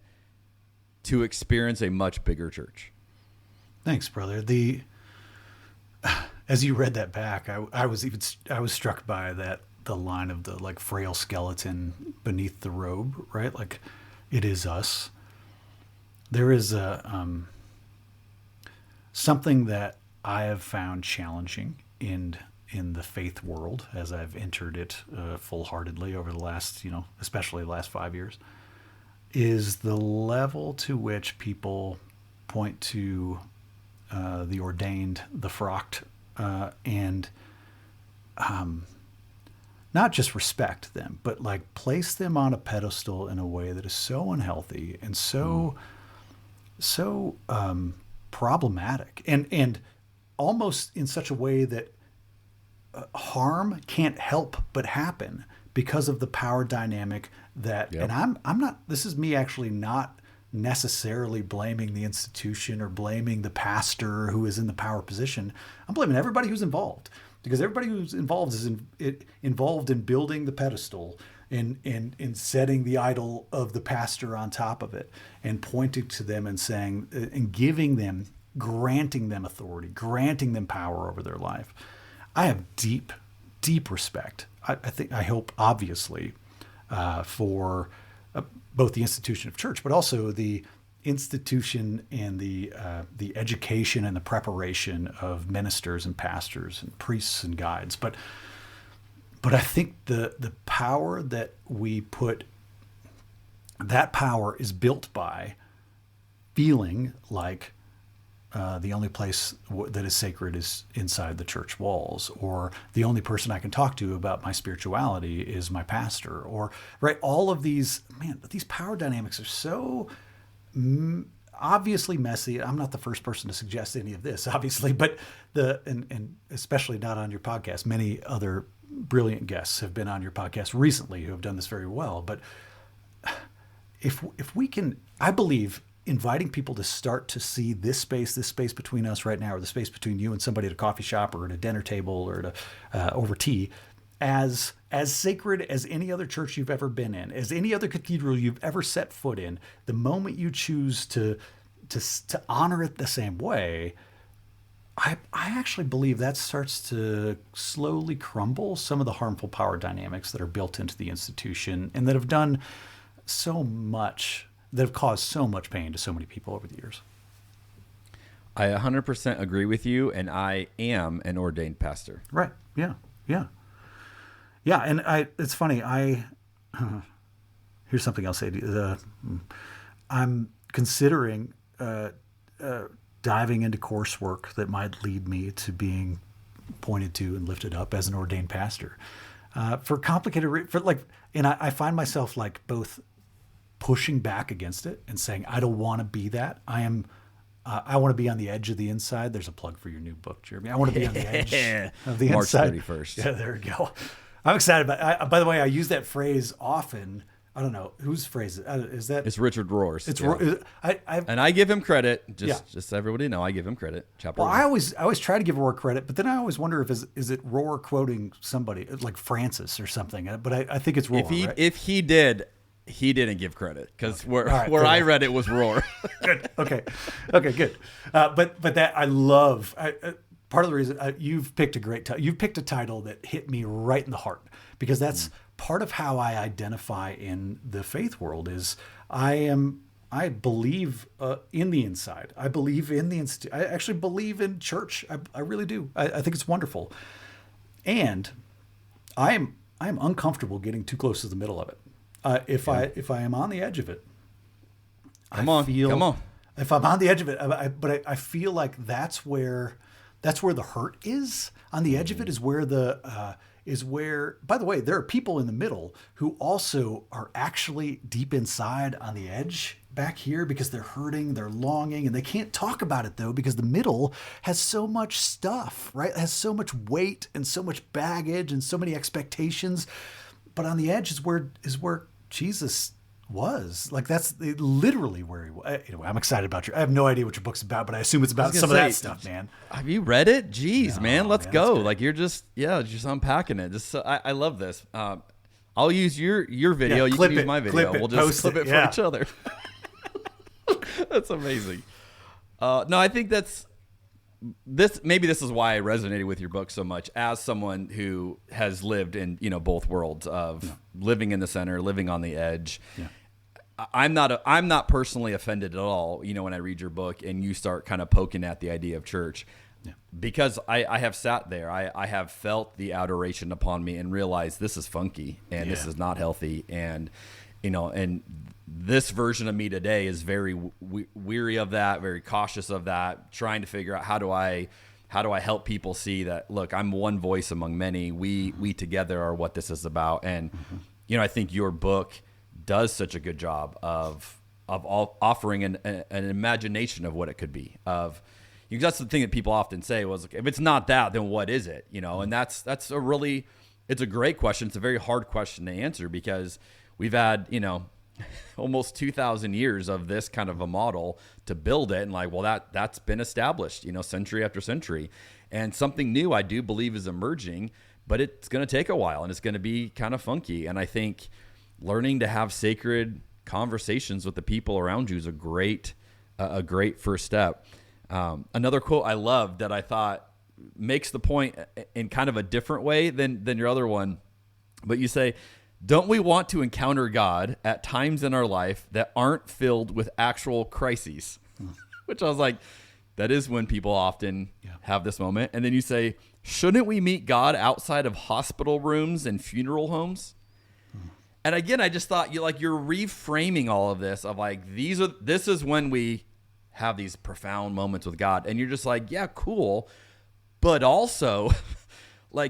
to experience a much bigger church. Thanks, brother. As you read that back, I was struck by the line of the frail skeleton beneath the robe, right? Like, it is us. There is something that I have found challenging in the faith world as I've entered it full-heartedly over the last, especially the last 5 years, is the level to which people point to the ordained, the frocked, and not just respect them, but like place them on a pedestal in a way that is so unhealthy and so problematic, and almost in such a way that harm can't help but happen because of the power dynamic that. Yep. And I'm not. This is me actually not necessarily blaming the institution or blaming the pastor who is in the power position. I'm blaming everybody who's involved, because everybody who's involved is involved in building the pedestal and in setting the idol of the pastor on top of it and pointing to them and saying and giving them, granting them authority, granting them power over their life. I have deep, deep respect. I hope, obviously, for both the institution of church, but also the institution and the education and the preparation of ministers and pastors and priests and guides. But I think the power that we put, that power is built by feeling like the only place that is sacred is inside the church walls, or the only person I can talk to about my spirituality is my pastor, or right. All of these, these power dynamics are so obviously messy. I'm not the first person to suggest any of this, obviously, but and especially not on your podcast. Many other brilliant guests have been on your podcast recently who have done this very well. But if we can, I believe, inviting people to start to see this space between us right now, or the space between you and somebody at a coffee shop or at a dinner table or at over tea, as sacred as any other church you've ever been in, as any other cathedral you've ever set foot in. The moment you choose to honor it the same way, I actually believe that starts to slowly crumble some of the harmful power dynamics that are built into the institution and that have done so much, that have caused so much pain to so many people over the years. I 100% agree with you, and I am an ordained pastor. Right. Yeah. And it's funny. Here's something I'll say to you. I'm considering diving into coursework that might lead me to being pointed to and lifted up as an ordained pastor. For complicated, and I find myself like both pushing back against it and saying, I don't want to be that. I want to be on the edge of the inside. There's a plug for your new book, Jeremy. I want to be on the edge of the inside. March 31st. Yeah, there we go. I'm excited about it. By the way, I use that phrase often. I don't know whose phrase is that. It's Richard Rohr's. It's and I give him credit. Just so everybody know, I give him credit. Well, I always try to give Rohr credit, but then I always wonder if is it Rohr quoting somebody like Francis or something. But I think it's Rohr. If he did, he didn't give credit, because where I read it was Rohr. Good. Okay, good. But that I love. Part of the reason you've picked a great you've picked a title that hit me right in the heart, because that's part of how I identify in the faith world. Is I believe in the inside. I believe in the institute. I actually believe in church. I really do. I think it's wonderful, and I am uncomfortable getting too close to the middle of it. If I am on the edge of it, come on. If I'm on the edge of it, but I feel like that's where the hurt is. On the edge of it is where by the way, there are people in the middle who also are actually deep inside on the edge back here, because they're hurting, they're longing, and they can't talk about it though, because the middle has so much stuff, right? It has so much weight and so much baggage and so many expectations. But on the edge is where Jesus was. Like, that's literally where he was. Anyway, I'm excited about I have no idea what your book's about, but I assume it's about some of that stuff, man. Have you read it? Jeez, man, let's go. Like, you're just unpacking it. I love this. I'll use your video. You can use my video. We'll just clip it for each other. That's amazing. No, I think maybe this is why I resonated with your book so much, as someone who has lived in, both worlds of living in the center, living on the edge. Yeah. I'm not personally offended at all, when I read your book and you start kind of poking at the idea of church, because I have sat there, I have felt the adoration upon me and realized this is funky and this is not healthy. And and this version of me today is very weary of that, very cautious of that, trying to figure out how do I help people see that, look, I'm one voice among many. We together are what this is about. And, I think your book does such a good job of offering an imagination of what it could be. That's the thing that people often say was, if it's not that, then what is it? And it's a great question. It's a very hard question to answer because we've had, almost 2,000 years of this kind of a model to build it. And that's been established, century after century. And something new I do believe is emerging, but it's going to take a while and it's going to be kind of funky. And I think learning to have sacred conversations with the people around you is a great first step. Another quote I love that I thought makes the point in kind of a different way than your other one, but you say, don't we want to encounter God at times in our life that aren't filled with actual crises? Which I was like, that is when people often have this moment. And then you say, shouldn't we meet God outside of hospital rooms and funeral homes? And again, I just thought you're reframing all of this of this is when we have these profound moments with God. And you're just like, yeah, cool. But also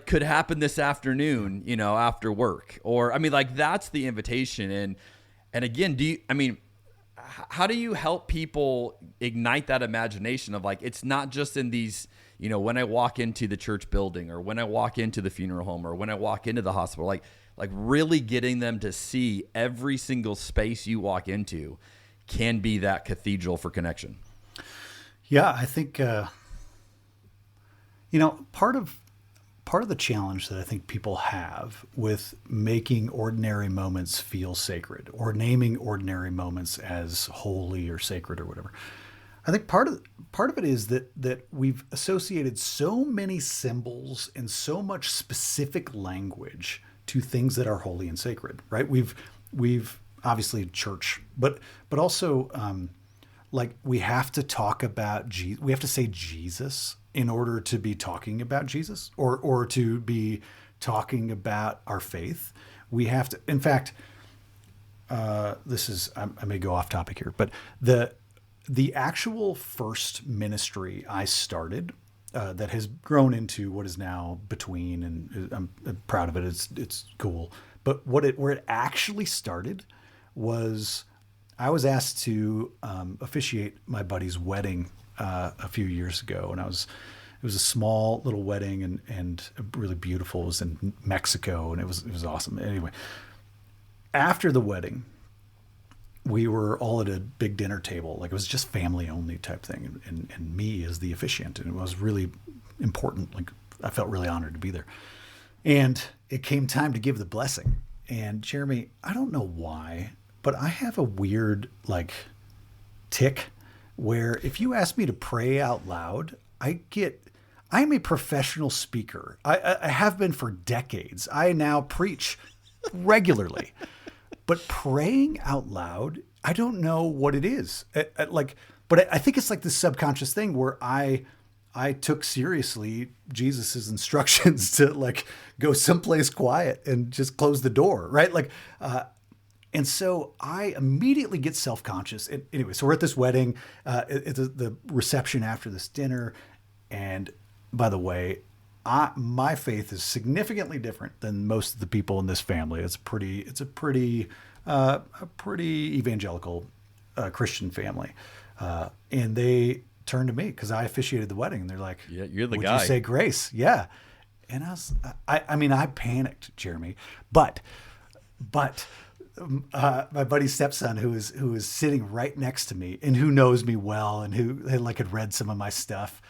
could happen this afternoon, after work, or, that's the invitation. And again, how do you help people ignite that imagination of it's not just in these, when I walk into the church building or when I walk into the funeral home or when I walk into the hospital, like really getting them to see every single space you walk into can be that cathedral for connection. Yeah, I think, part of the challenge that I think people have with making ordinary moments feel sacred or naming ordinary moments as holy or sacred or whatever, I think part of it is that we've associated so many symbols and so much specific language to things that are holy and sacred, right? We've obviously church, but also we have to talk about Jesus. We have to say Jesus in order to be talking about Jesus or to be talking about our faith. We have to, in fact, I may go off topic here, but the actual first ministry I started that has grown into what is now Between, and I'm proud of it. It's cool. But where it actually started was I was asked to officiate my buddy's wedding a few years ago, and it was a small little wedding and really beautiful. It was in Mexico, and it was awesome. Anyway, after the wedding, we were all at a big dinner table, it was just family only type thing, and me as the officiant, and it was really important. I felt really honored to be there, and it came time to give the blessing. And Jeremy, I don't know why, but I have a weird tick where if you ask me to pray out loud, I'm a professional speaker. I have been for decades. I now preach regularly, but praying out loud, I don't know what it is. But I think it's this subconscious thing where I took seriously Jesus's instructions to go someplace quiet and just close the door, right? And so I immediately get self-conscious. And anyway, so we're at this wedding, it's the reception after this dinner. And by the way, my faith is significantly different than most of the people in this family. It's a pretty evangelical Christian family. And they turned to me because I officiated the wedding. And they're like, yeah, you're the would guy. You say grace? Yeah. And I panicked, Jeremy, but my buddy's stepson, who is sitting right next to me and who knows me well and who had read some of my stuff,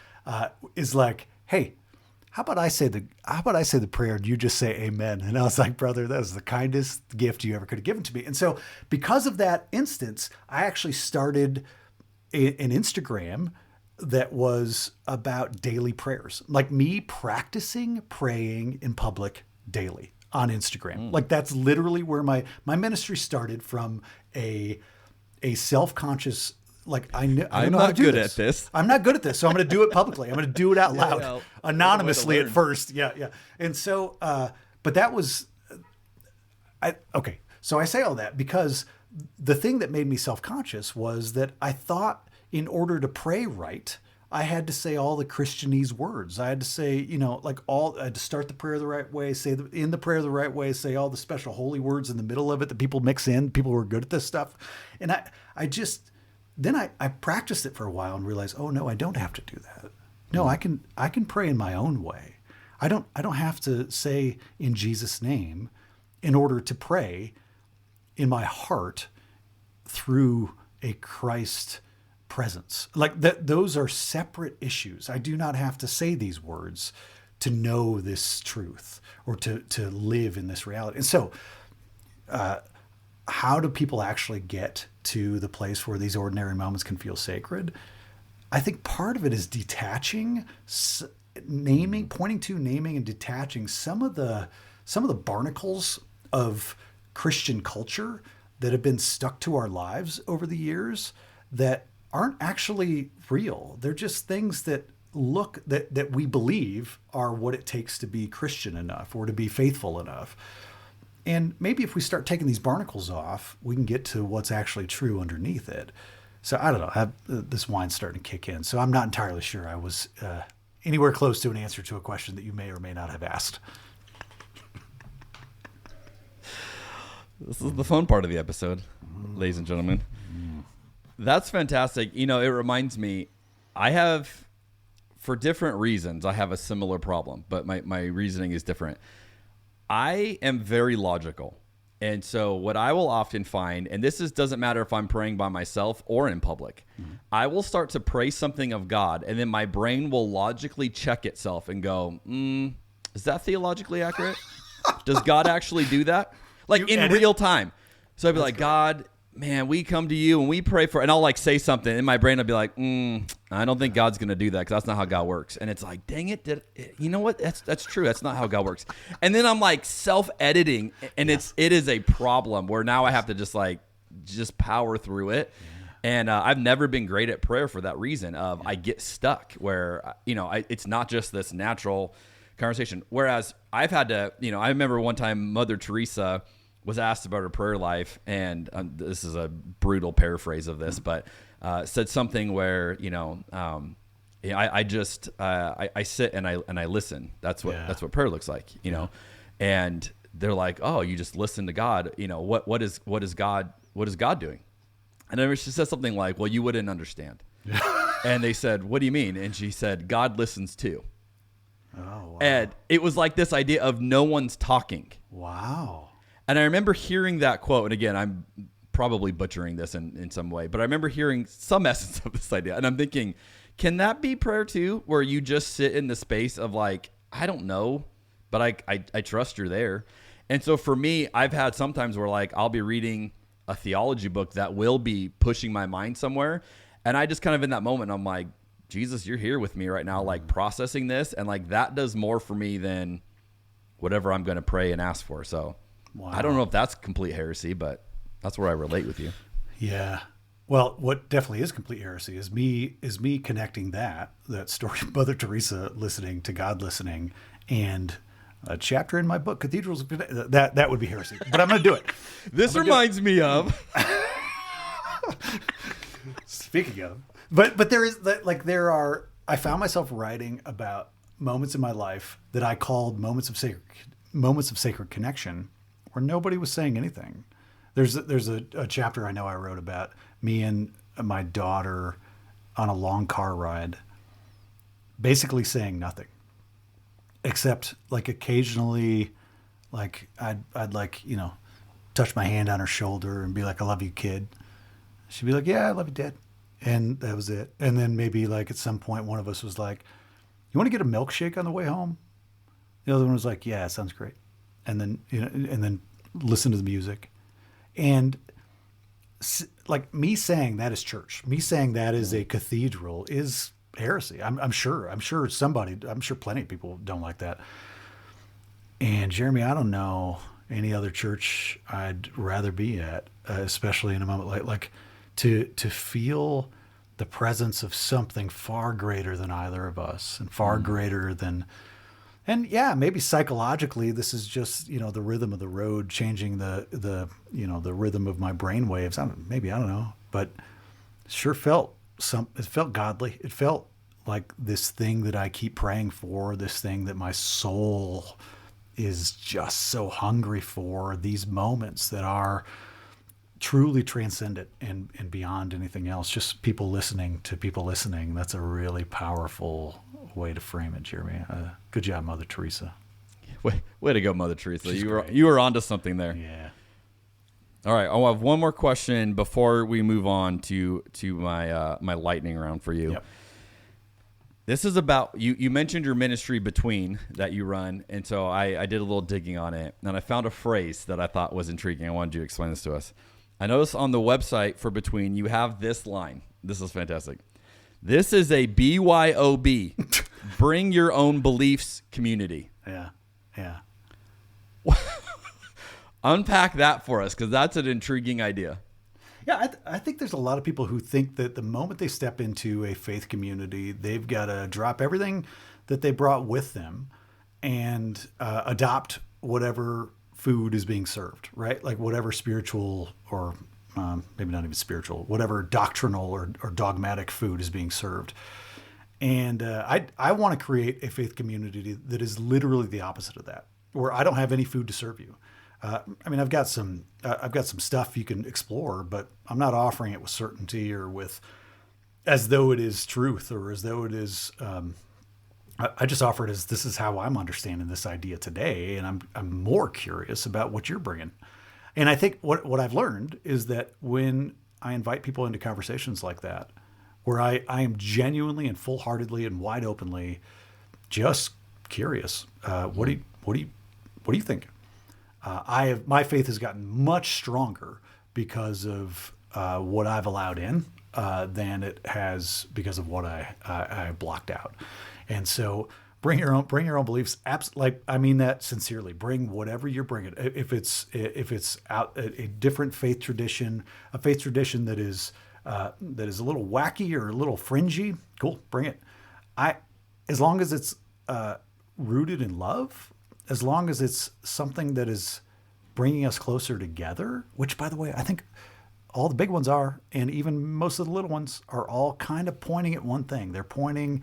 is like, hey, how about I say the prayer and you just say amen? And I was like, brother, that was the kindest gift you ever could have given to me. And so because of that instance, I actually started an Instagram that was about daily prayers, me practicing praying in public daily on Instagram. That's literally where my ministry started, from a self-conscious, I'm not good at this. I'm not good at this. So I'm going to do it publicly. I'm going to do it out loud, anonymously at first. Yeah. Yeah. And so, but that was, okay. So I say all that because the thing that made me self-conscious was that I thought in order to pray right, I had to say all the Christianese words. I had to say, I had to start the prayer the right way, in the prayer the right way, say all the special holy words in the middle of it that people mix in, people who are good at this stuff. And I practiced it for a while and realized, oh no, I don't have to do that. No, I can pray in my own way. I don't have to say in Jesus' name in order to pray in my heart through a Christ presence. Like that, those are separate issues. I do not have to say these words to know this truth or to live in this reality. And so, how do people actually get to the place where these ordinary moments can feel sacred? I think part of it is detaching, pointing to, naming, and detaching some of the barnacles of Christian culture that have been stuck to our lives over the years that aren't actually real. They're just things that that we believe are what it takes to be Christian enough or to be faithful enough. And maybe if we start taking these barnacles off, we can get to what's actually true underneath it. So I don't know, this wine's starting to kick in. So I'm not entirely sure I was anywhere close to an answer to a question that you may or may not have asked. This is the fun part of the episode, ladies and gentlemen. That's fantastic. It reminds me, for different reasons, I have a similar problem, but my reasoning is different. I am very logical. And so what I will often find, and doesn't matter if I'm praying by myself or in public, I will start to pray something of God, and then my brain will logically check itself and go, is that theologically accurate? Does God actually do that? Like in real time. So I'd be like, God, man, we come to you and we pray for, and I'll like say something and my brain will be like, I don't think God's going to do that because that's not how God works. And it's like, dang it. You know what? That's true. That's not how God works. And then I'm like self-editing, and it is a problem where now I have to just power through it. And I've never been great at prayer for that reason of I get stuck where, it's not just this natural conversation. Whereas I've had to, I remember one time Mother Teresa was asked about her prayer life, and this is a brutal paraphrase of this, but said something where I sit and I listen. That's what prayer looks like, And they're like, oh, you just listen to God. What is God doing? And then she said something like, well, you wouldn't understand. And they said, what do you mean? And she said, God listens too. Oh, wow. And it was like this idea of no one's talking. Wow. And I remember hearing that quote, and again, I'm probably butchering this in some way, but I remember hearing some essence of this idea. And I'm thinking, can that be prayer too, where you just sit in the space of like, I don't know, but I trust you're there. And so for me, I've had sometimes where like I'll be reading a theology book that will be pushing my mind somewhere. And I just kind of in that moment, I'm like, Jesus, you're here with me right now, like processing this. And like that does more for me than whatever I'm going to pray and ask for. So wow. I don't know if that's complete heresy, but that's where I relate with you. Yeah. Well, what definitely is complete heresy is me connecting that story of Mother Teresa listening to God listening and a chapter in my book, Cathedrals of Connection. That would be heresy, but I'm going to do it. This reminds me of. Speaking of, but I found myself writing about moments in my life that I called moments of sacred connection, where nobody was saying anything. There's a chapter I know I wrote about me and my daughter on a long car ride, basically saying nothing, except like occasionally, like I'd like, touch my hand on her shoulder and be like, I love you, kid. She'd be like, yeah, I love you, Dad. And that was it. And then maybe like at some point, one of us was like, you want to get a milkshake on the way home? The other one was like, yeah, it sounds great. And then, and then listen to the music. And like me saying that is church, me saying that is a cathedral is heresy. I'm sure plenty of people don't like that. And Jeremy, I don't know any other church I'd rather be at, especially in a moment like to feel the presence of something far greater than either of us and far greater than And yeah, maybe psychologically, this is just, the rhythm of the road changing the rhythm of my brain waves. I don't know, but it sure felt it felt godly. It felt like this thing that I keep praying for, this thing that my soul is just so hungry for, these moments that are truly transcendent and beyond anything else. Just people listening to people listening. That's a really powerful way to frame it, Jeremy. Good job, Mother Teresa. Way to go, Mother Teresa. She's You were onto something there. Yeah. All right, I'll have one more question before we move on to my my lightning round for you. Yep. This is about you mentioned your ministry Between that you run, and so I did a little digging on it, and I found a phrase that I thought was intriguing. I wanted you to explain this to us. I noticed on the website for Between you have this line. This is fantastic. This is a BYOB, bring your own beliefs community. Yeah. Unpack that for us, because that's an intriguing idea. Yeah, I think there's a lot of people who think that the moment they step into a faith community, they've got to drop everything that they brought with them and adopt whatever food is being served, right? Like whatever spiritual or maybe not even spiritual, whatever doctrinal or dogmatic food is being served. And I want to create a faith community that is literally the opposite of that, where I don't have any food to serve you. I've got some stuff you can explore, but I'm not offering it with certainty or with as though it is truth or as though it is. I just offer it as this is how I'm understanding this idea today, and I'm more curious about what you're bringing. And I think what I've learned is that when I invite people into conversations like that, where I am genuinely and full-heartedly and wide openly just curious, what do you think? My faith has gotten much stronger because of what I've allowed in than it has because of what I blocked out. And so bring your own beliefs. I mean that sincerely. Bring whatever you're bringing. If it's out a different faith tradition, a faith tradition that is a little wacky or a little fringy, cool, bring it. As long as it's rooted in love. As long as it's something that is bringing us closer together, which, by the way, I think all the big ones are, and even most of the little ones are all kind of pointing at one thing. They're pointing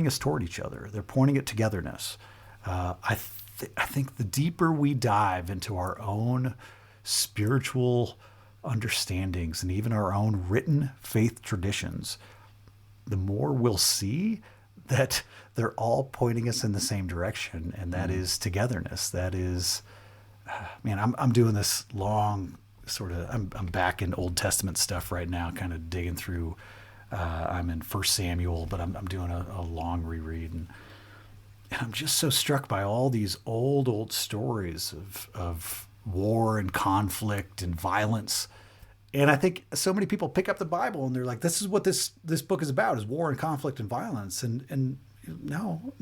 us toward each other. They're pointing at togetherness. I think the deeper we dive into our own spiritual understandings and even our own written faith traditions, the more we'll see that they're all pointing us in the same direction, and that is togetherness. That is, man, I'm doing this long sort of, I'm back in Old Testament stuff right now, kind of digging through. I'm in 1 Samuel, but I'm doing a long reread, and I'm just so struck by all these old stories of war and conflict and violence. And I think so many people pick up the Bible and they're like, this is what this book is about, is war and conflict and violence. And no,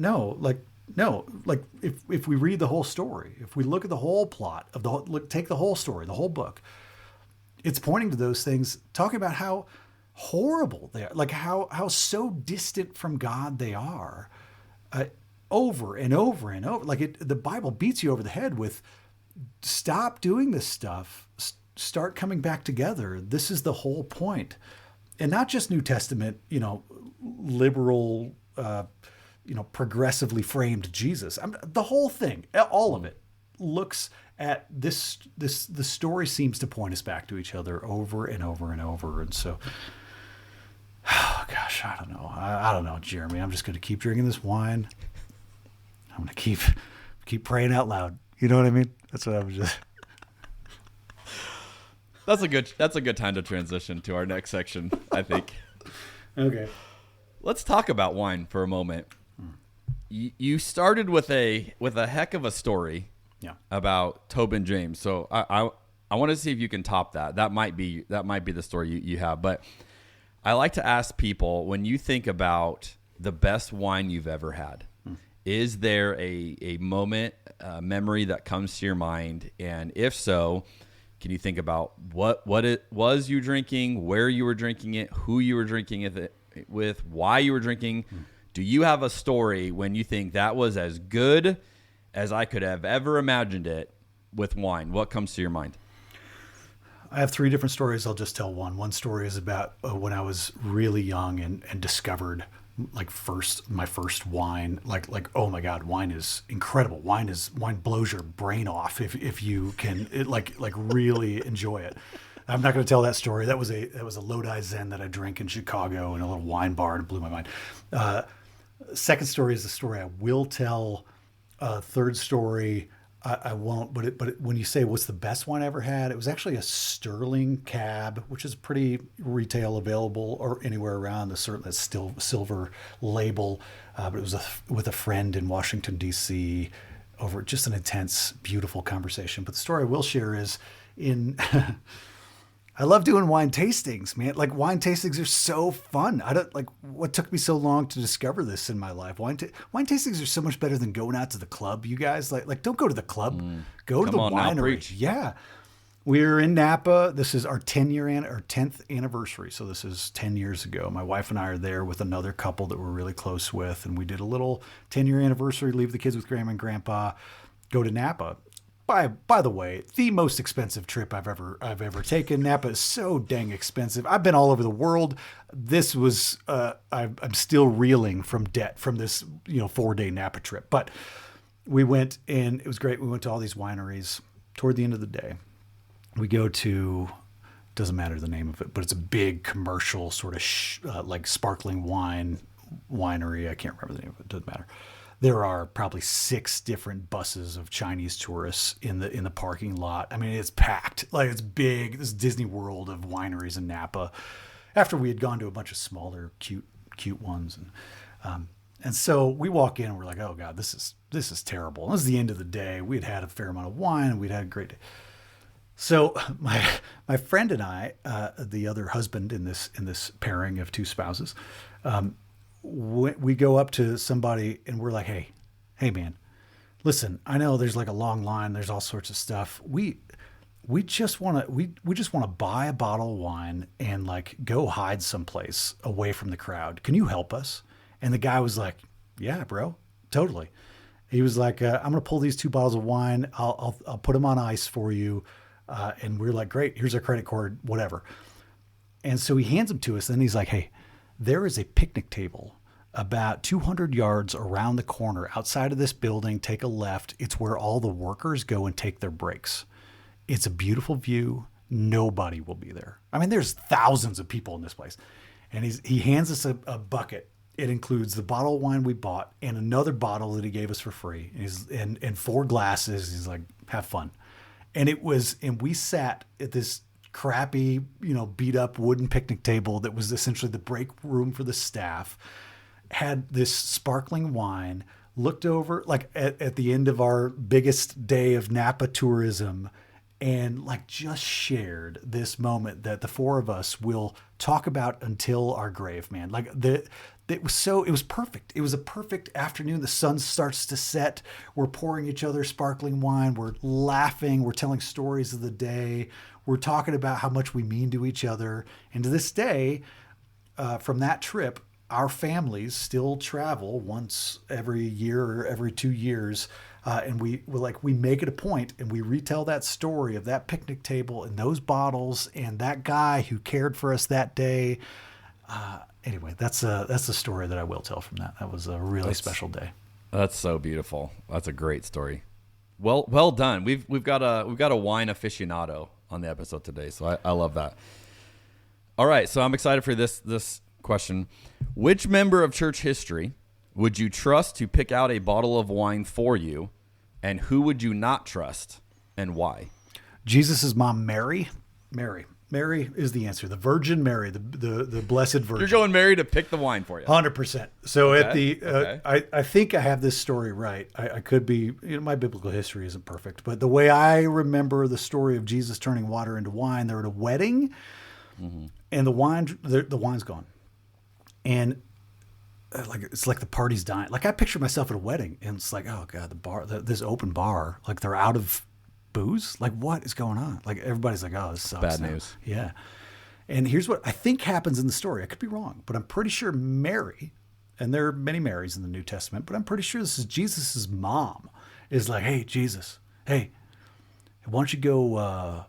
if we read the whole story, if we look at the whole plot of take the whole story, the whole book, it's pointing to those things, talking about how horrible they are, like how so distant from God they are, over and over and over. Like the Bible beats you over the head with, stop doing this stuff. Start coming back together. This is the whole point. And not just New Testament, liberal, progressively framed Jesus. The whole thing, all of it looks at this. The story seems to point us back to each other over and over and over. And so, oh gosh, I don't know. I don't know, Jeremy. I'm just going to keep drinking this wine. I'm going to keep praying out loud. You know what I mean? That's what I was just. That's a good time to transition to our next section, I think. Okay. Let's talk about wine for a moment. You started with a heck of a story, about Tobin James. So I want to see if you can top that. That might be the story you have. But I like to ask people, when you think about the best wine you've ever had, is there a moment, a memory that comes to your mind? And if so, can you think about what it was you drinking, where you were drinking it, who you were drinking it with, why you were drinking? Do you have a story when you think that was as good as I could have ever imagined it with wine? What comes to your mind? I have 3 different stories. I'll just tell one. One story is about when I was really young and discovered like my first wine. Like oh my God, wine is incredible. Wine blows your brain off if you can really enjoy it. I'm not going to tell that story. That was a Lodi Zen that I drank in Chicago in a little wine bar, and it blew my mind. Second story is the story I will tell. Third story, I won't. But when you say what's the best wine I ever had, it was actually a Sterling Cab, which is pretty retail available or anywhere around. That's still silver label, but it was with a friend in Washington D.C. over just an intense, beautiful conversation. But the story I will share is in. I love doing wine tastings, man. Like wine tastings are so fun. What took me so long to discover this in my life. Wine tastings are so much better than going out to the club. You guys like don't go to the club, go to the winery. Yeah. We're in Napa. This is our 10th anniversary. So this is 10 years ago. My wife and I are there with another couple that we're really close with. And we did a little 10-year anniversary, leave the kids with grandma and grandpa, go to Napa. By the way, the most expensive trip I've ever taken. Napa is so dang expensive. I've been all over the world. This was I'm still reeling from debt from this 4-day Napa trip. But we went and it was great. We went to all these wineries. Toward the end of the day, we go to, doesn't matter the name of it, but it's a big commercial sort of like sparkling wine winery. I can't remember the name of it. Doesn't matter. There are probably 6 different buses of Chinese tourists in the parking lot. I mean, it's packed. Like it's big. This Disney World of wineries in Napa. After we had gone to a bunch of smaller, cute ones, and so we walk in and we're like, oh God, this is terrible. And this is the end of the day. We'd had a fair amount of wine and we'd had a great day. So my friend and I, the other husband in this pairing of 2 spouses, we go up to somebody and we're like, hey man, listen, I know there's like a long line. There's all sorts of stuff. We just want to buy a bottle of wine and like go hide someplace away from the crowd. Can you help us? And the guy was like, yeah, bro, totally. He was like, I'm going to pull these 2 bottles of wine. I'll put them on ice for you. And we're like, great, here's our credit card, whatever. And so he hands them to us. And then he's like, hey, there is a picnic table about 200 yards around the corner outside of this building. Take a left. It's where all the workers go and take their breaks. It's a beautiful view. Nobody will be there. I mean, there's thousands of people in this place. And he hands us a bucket. It includes the bottle of wine we bought and another bottle that he gave us for free. And 4 glasses. He's like, have fun. And we sat at this crappy, beat up wooden picnic table that was essentially the break room for the staff, had this sparkling wine, looked over like at the end of our biggest day of Napa tourism, and like just shared this moment that the 4 of us will talk about until our grave, man. Like it was perfect. It was a perfect afternoon. The sun starts to set. We're pouring each other sparkling wine. We're laughing. We're telling stories of the day. We're talking about how much we mean to each other. And to this day, from that trip, our families still travel once every year or every 2 years. And we make it a point and we retell that story of that picnic table and those bottles and that guy who cared for us that day. Anyway, that's the story that I will tell from that. That was a really special day. That's so beautiful. That's a great story. Well done. We've got a wine aficionado on the episode today, so I love that. All right, so I'm excited for this question. Which member of church history would you trust to pick out a bottle of wine for you, and who would you not trust, and why? Jesus' mom, Mary. Mary is the answer. The Virgin Mary, the Blessed Virgin. You're going Mary to pick the wine for you. 100%. So I think I have this story right. I could be, my biblical history isn't perfect, but the way I remember the story of Jesus turning water into wine, they're at a wedding, and the wine's gone, and it's like the party's dying. Like I picture myself at a wedding, and it's like, oh God, the bar, this open bar, like they're out of booze. Like what is going on? Like everybody's like, oh, this sucks. Bad news. Yeah. And here's what I think happens in the story. I could be wrong, but I'm pretty sure Mary and there are many Marys in the New Testament, but I'm pretty sure this is Jesus's mom is like, hey, Jesus, hey, why don't you go,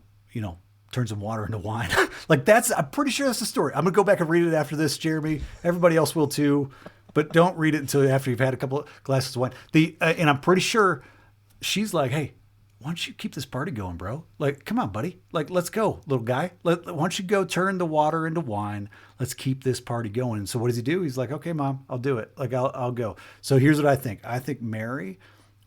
turn some water into wine? Like I'm pretty sure that's the story. I'm going to go back and read it after this, Jeremy. Everybody else will too, but don't read it until after you've had a couple of glasses of wine. And I'm pretty sure she's like, hey, why don't you keep this party going, bro? Like, come on, buddy. Like, let's go, little guy. Why don't you go turn the water into wine? Let's keep this party going. And so what does he do? He's like, okay, Mom, I'll do it. Like, I'll go. So here's what I think. I think Mary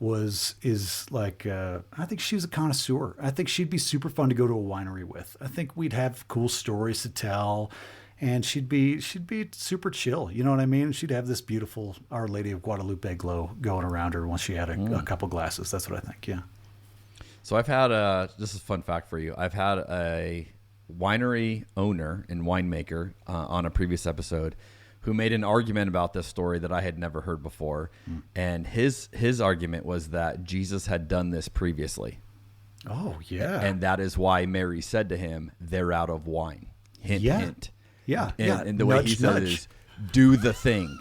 is like, I think she was a connoisseur. I think she'd be super fun to go to a winery with. I think we'd have cool stories to tell, and she'd be super chill. You know what I mean? She'd have this beautiful Our Lady of Guadalupe glow going around her once she had a couple glasses. That's what I think. Yeah. So I've had this is a fun fact for you. I've had a winery owner and winemaker on a previous episode who made an argument about this story that I had never heard before. And his argument was that Jesus had done this previously. Oh, yeah. And that is why Mary said to him, they're out of wine. Hint, hint. Yeah. And the way he said it is, do the thing.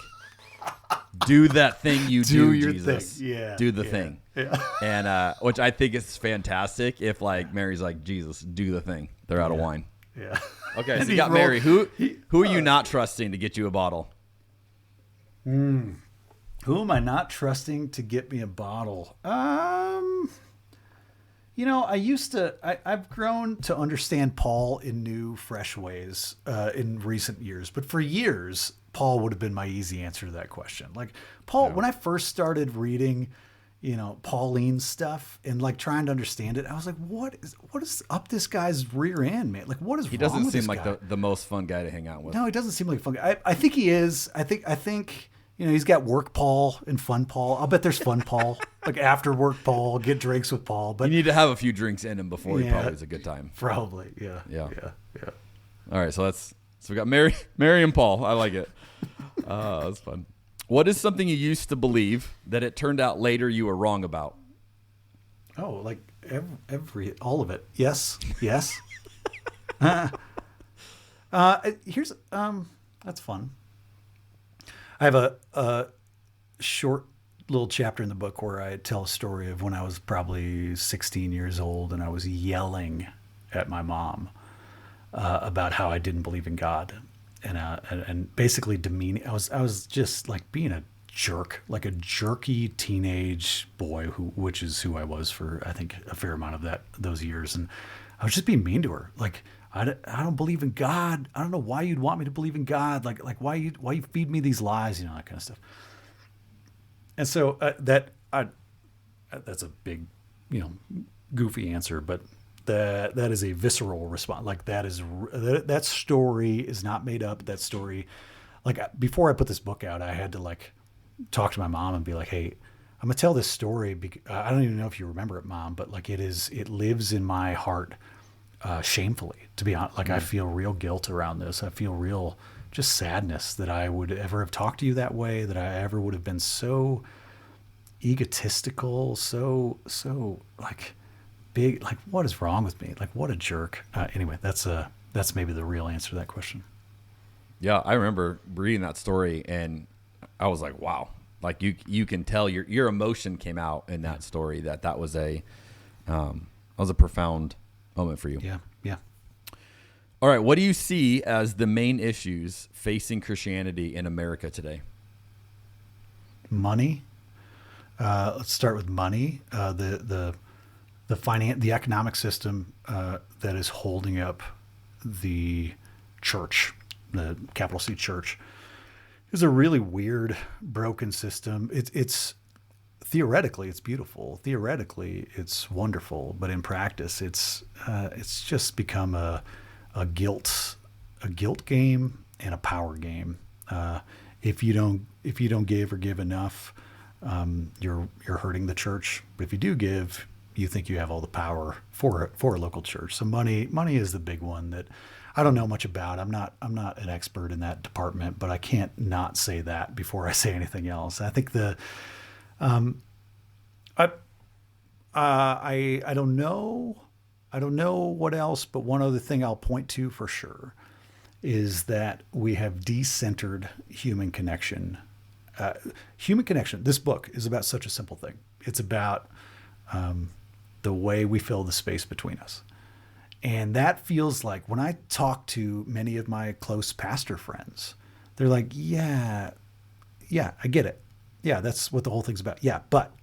Do that thing you do, your Jesus. thing. Yeah. Do the thing. Yeah. And which I think is fantastic if like Mary's like, Jesus, do the thing. They're out of wine. Yeah. Okay, so you got Mary. Who are you not trusting to get you a bottle? Who am I not trusting to get me a bottle? I've grown to understand Paul in new, fresh ways in recent years. But for years, Paul would have been my easy answer to that question. Like Paul, when I first started reading, Pauline stuff and like trying to understand it, I was like, what is up this guy's rear end, man? Like, what is wrong with this guy? He doesn't seem like the most fun guy to hang out with. No, he doesn't seem like a fun guy. I think he is. I think he's got work Paul and fun Paul. I'll bet there's fun Paul, like after work Paul, get drinks with Paul. But you need to have a few drinks in him before he probably has a good time. Probably, yeah. All right, so we got Mary and Paul. I like it. That's fun. What is something you used to believe that it turned out later you were wrong about? Oh, like all of it. Yes. Here's that's fun. I have a short little chapter in the book where I tell a story of when I was probably 16 years old and I was yelling at my mom about how I didn't believe in God. And basically demeaning. I was just like being a jerk, like a jerky teenage boy which is who I was for I think a fair amount of those years, and I was just being mean to her. Like I don't believe in God. I don't know why you'd want me to believe in God. Like why you feed me these lies, that kind of stuff. And so that's a big, goofy answer, but. That is a visceral response. Like that story is not made up. That story, like before I put this book out, I had to like talk to my mom and be like, hey, I'm gonna tell this story. I don't even know if you remember it, Mom, but like it lives in my heart shamefully, to be honest. Like I feel real guilt around this. I feel real just sadness that I would ever have talked to you that way, that I ever would have been so egotistical, so like big, like what is wrong with me? Like what a jerk. Anyway, that's maybe the real answer to that question. Yeah, I remember reading that story and I was like, wow. Like you can tell your emotion came out in that story that was a profound moment for you. Yeah. All right, what do you see as the main issues facing Christianity in America today? Money. Let's start with money. The economic system that is holding up the church, the capital C church, is a really weird, broken system. It's theoretically it's beautiful, theoretically it's wonderful, but in practice it's just become a guilt game and a power game. If you don't give or give enough, you're hurting the church. But if you do give, you think you have all the power for a local church. So money is the big one that I don't know much about. I'm not an expert in that department, but I can't not say that before I say anything else. I think I don't know what else, but one other thing I'll point to for sure is that we have decentered human connection Human Connection, this book is about such a simple thing. It's about the way we fill the space between us. And that feels like when I talk to many of my close pastor friends, they're like, yeah, I get it. Yeah, that's what the whole thing's about. Yeah, but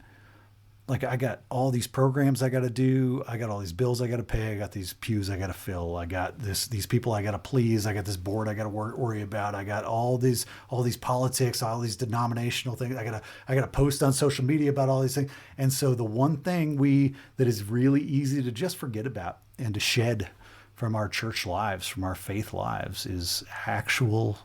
like I got all these programs I got to do. I got all these bills I got to pay. I got these pews I got to fill. I got these people I got to please. I got this board I got to worry about. I got all these politics, all these denominational things. I got to post on social media about all these things. And so the one thing that is really easy to just forget about and to shed from our church lives, from our faith lives, is actual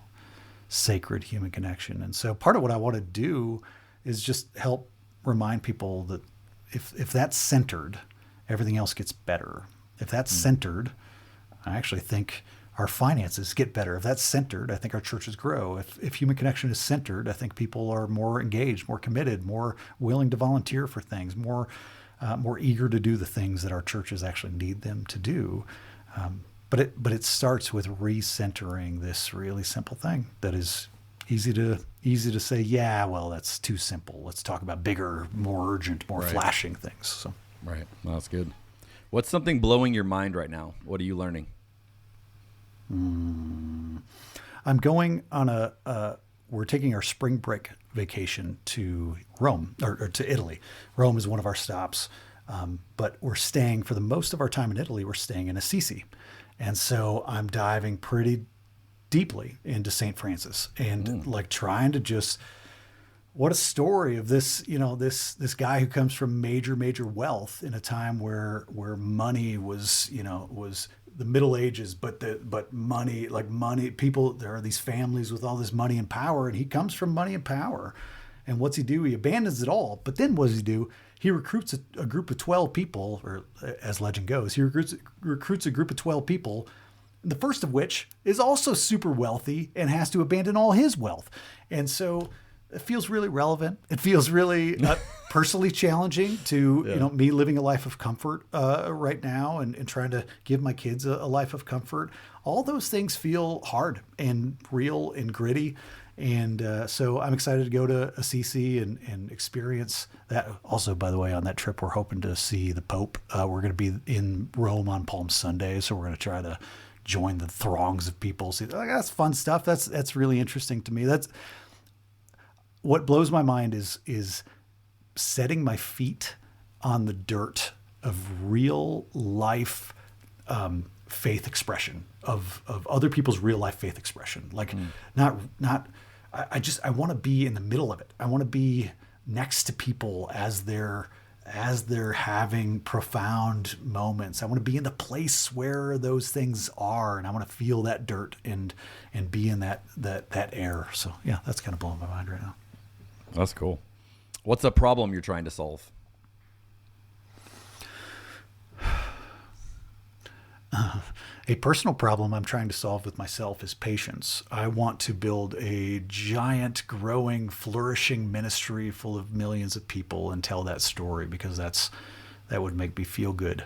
sacred human connection. And so part of what I want to do is just help remind people that if that's centered, everything else gets better. If that's centered, I actually think our finances get better. If that's centered, I think our churches grow. If human connection is centered, I think people are more engaged, more committed, more willing to volunteer for things, more eager to do the things that our churches actually need them to do. But it starts with recentering this really simple thing that is easy to say, yeah, well, that's too simple. Let's talk about bigger, more urgent, more flashing things. So, right. Well, that's good. What's something blowing your mind right now? What are you learning? I'm going on we're taking our spring break vacation to Rome or to Italy. Rome is one of our stops. But we're staying for the most of our time in Italy. We're staying in Assisi. And so I'm diving pretty deeply into St. Francis and like trying to just, what a story of this, this guy who comes from major wealth in a time where money was the Middle Ages, but money, people, there are these families with all this money and power, and he comes from money and power. And what's he do? He abandons it all. But then what does he do? He recruits a group of 12 people, or as legend goes, he recruits a group of 12 people, the first of which is also super wealthy and has to abandon all his wealth. And so it feels really relevant. It feels really personally challenging to, me living a life of comfort right now and trying to give my kids a life of comfort. All those things feel hard and real and gritty. And so I'm excited to go to Assisi and experience that. Also, by the way, on that trip, we're hoping to see the Pope. We're going to be in Rome on Palm Sunday, so we're going to try to join the throngs of people. See, that's fun stuff. That's really interesting to me. That's what blows my mind is setting my feet on the dirt of real life faith expression of other people's real life faith expression. Like I want to be in the middle of it. I want to be next to people as they're having profound moments. I want to be in the place where those things are, and I want to feel that dirt and be in that air. So yeah, that's kind of blowing my mind right now. That's cool. What's a problem you're trying to solve? A personal problem I'm trying to solve with myself is patience. I want to build a giant, growing, flourishing ministry full of millions of people and tell that story, because that would make me feel good.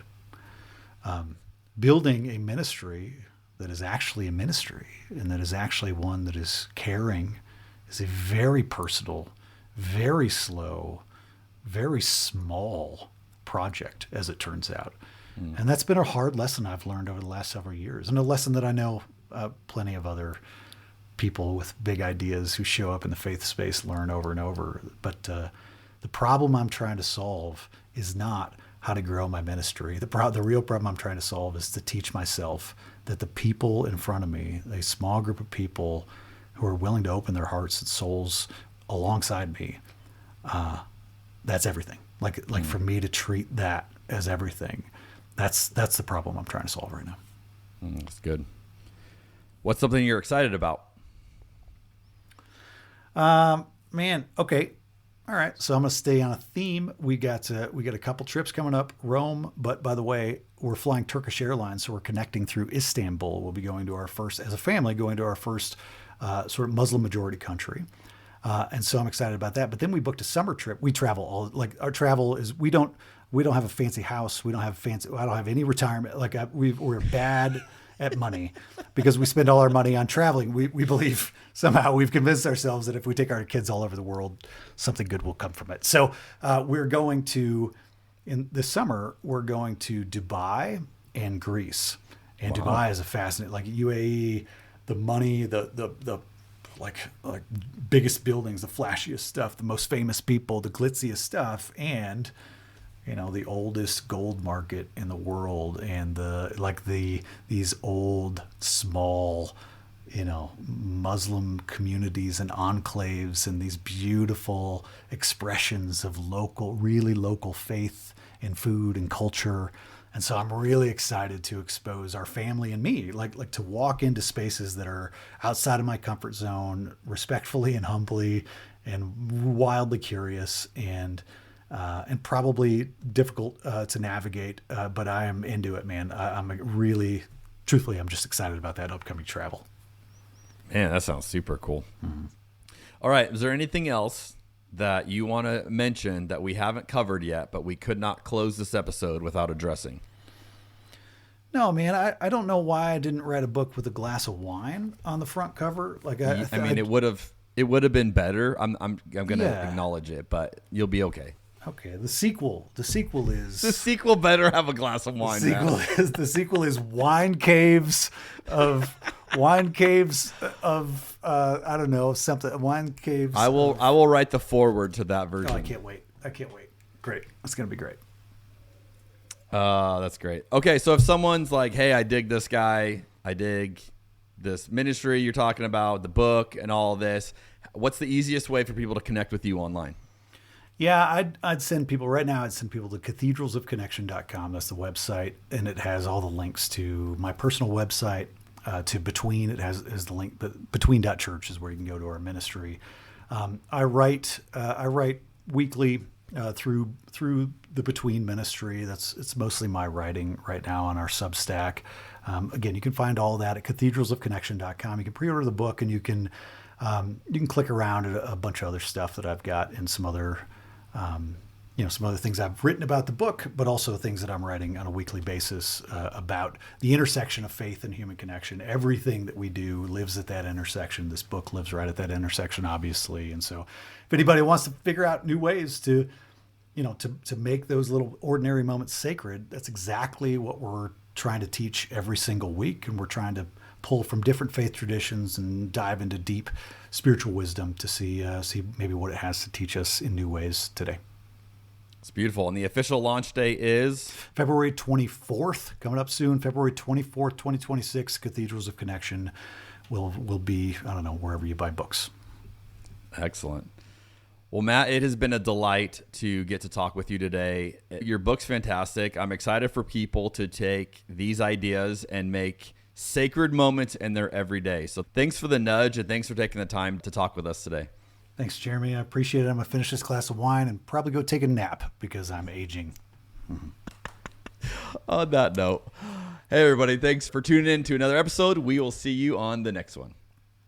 Building a ministry that is actually a ministry and that is actually one that is caring is a very personal, very slow, very small project, as it turns out. And that's been a hard lesson I've learned over the last several years, and a lesson that I know plenty of other people with big ideas who show up in the faith space learn over and over. But the problem I'm trying to solve is not how to grow my ministry. The real problem I'm trying to solve is to teach myself that the people in front of me, a small group of people who are willing to open their hearts and souls alongside me, that's everything. Like for me to treat that as everything. That's the problem I'm trying to solve right now. That's good. What's something you're excited about? Man, okay. All right. So I'm going to stay on a theme. We got a couple trips coming up, Rome, but by the way, we're flying Turkish Airlines, so we're connecting through Istanbul. We'll be going to our first, as a family, going to our first sort of Muslim majority country. And so I'm excited about that. But then we booked a summer trip. We travel our travel is, we don't have a fancy house. I don't have any retirement. We're bad at money because we spend all our money on traveling. We believe somehow we've convinced ourselves that if we take our kids all over the world, something good will come from it. So we're going to, in this summer, we're going to Dubai and Greece. And Dubai is a fascinating, like UAE, the money, the like biggest buildings, the flashiest stuff, the most famous people, the glitziest stuff, and the oldest gold market in the world, and these old small Muslim communities and enclaves, and these beautiful expressions of really local faith and food and culture. And so I'm really excited to expose our family and me, like to walk into spaces that are outside of my comfort zone, respectfully and humbly, and wildly curious, and probably difficult to navigate. But I am into it, man. Truthfully, I'm just excited about that upcoming travel. Man, that sounds super cool. Mm-hmm. All right, is there anything else that you want to mention that we haven't covered yet, but we could not close this episode without addressing? No, man, I don't know why I didn't write a book with a glass of wine on the front cover. It would have been better. I'm going to acknowledge it, but you'll be okay. Okay, the sequel is the sequel better have a glass of wine. The sequel is wine caves of I don't know, something, wine caves. I will write the foreword to that version. Oh, I can't wait. Great. It's going to be great. That's great. Okay, so if someone's like, "Hey, I dig this guy. I dig this ministry you're talking about, the book and all this," what's the easiest way for people to connect with you online? Yeah, I'd send people right now. I'd send people to cathedralsofconnection.com. That's the website, and it has all the links to my personal website, to Between. It has the link, but between.church is where you can go to our ministry. I write weekly through the Between ministry. It's mostly my writing right now on our Substack. Again, you can find all that at cathedralsofconnection.com. You can pre-order the book, and you can click around at a bunch of other stuff that I've got, and some other things I've written about the book, but also things that I'm writing on a weekly basis about the intersection of faith and human connection. Everything that we do lives at that intersection. This book lives right at that intersection, obviously. And so if anybody wants to figure out new ways to make those little ordinary moments sacred, that's exactly what we're trying to teach every single week. And we're trying to pull from different faith traditions and dive into deep spiritual wisdom to see maybe what it has to teach us in new ways today. It's beautiful. And the official launch date is? February 24th, coming up soon. February 24th, 2026, Cathedrals of Connection will be, I don't know, wherever you buy books. Excellent. Well, Matt, it has been a delight to get to talk with you today. Your book's fantastic. I'm excited for people to take these ideas and make sacred moments in their everyday. So thanks for the nudge, and thanks for taking the time to talk with us today. Thanks, Jeremy. I appreciate it. I'm going to finish this glass of wine and probably go take a nap because I'm aging. On that note, hey, everybody, thanks for tuning in to another episode. We will see you on the next one.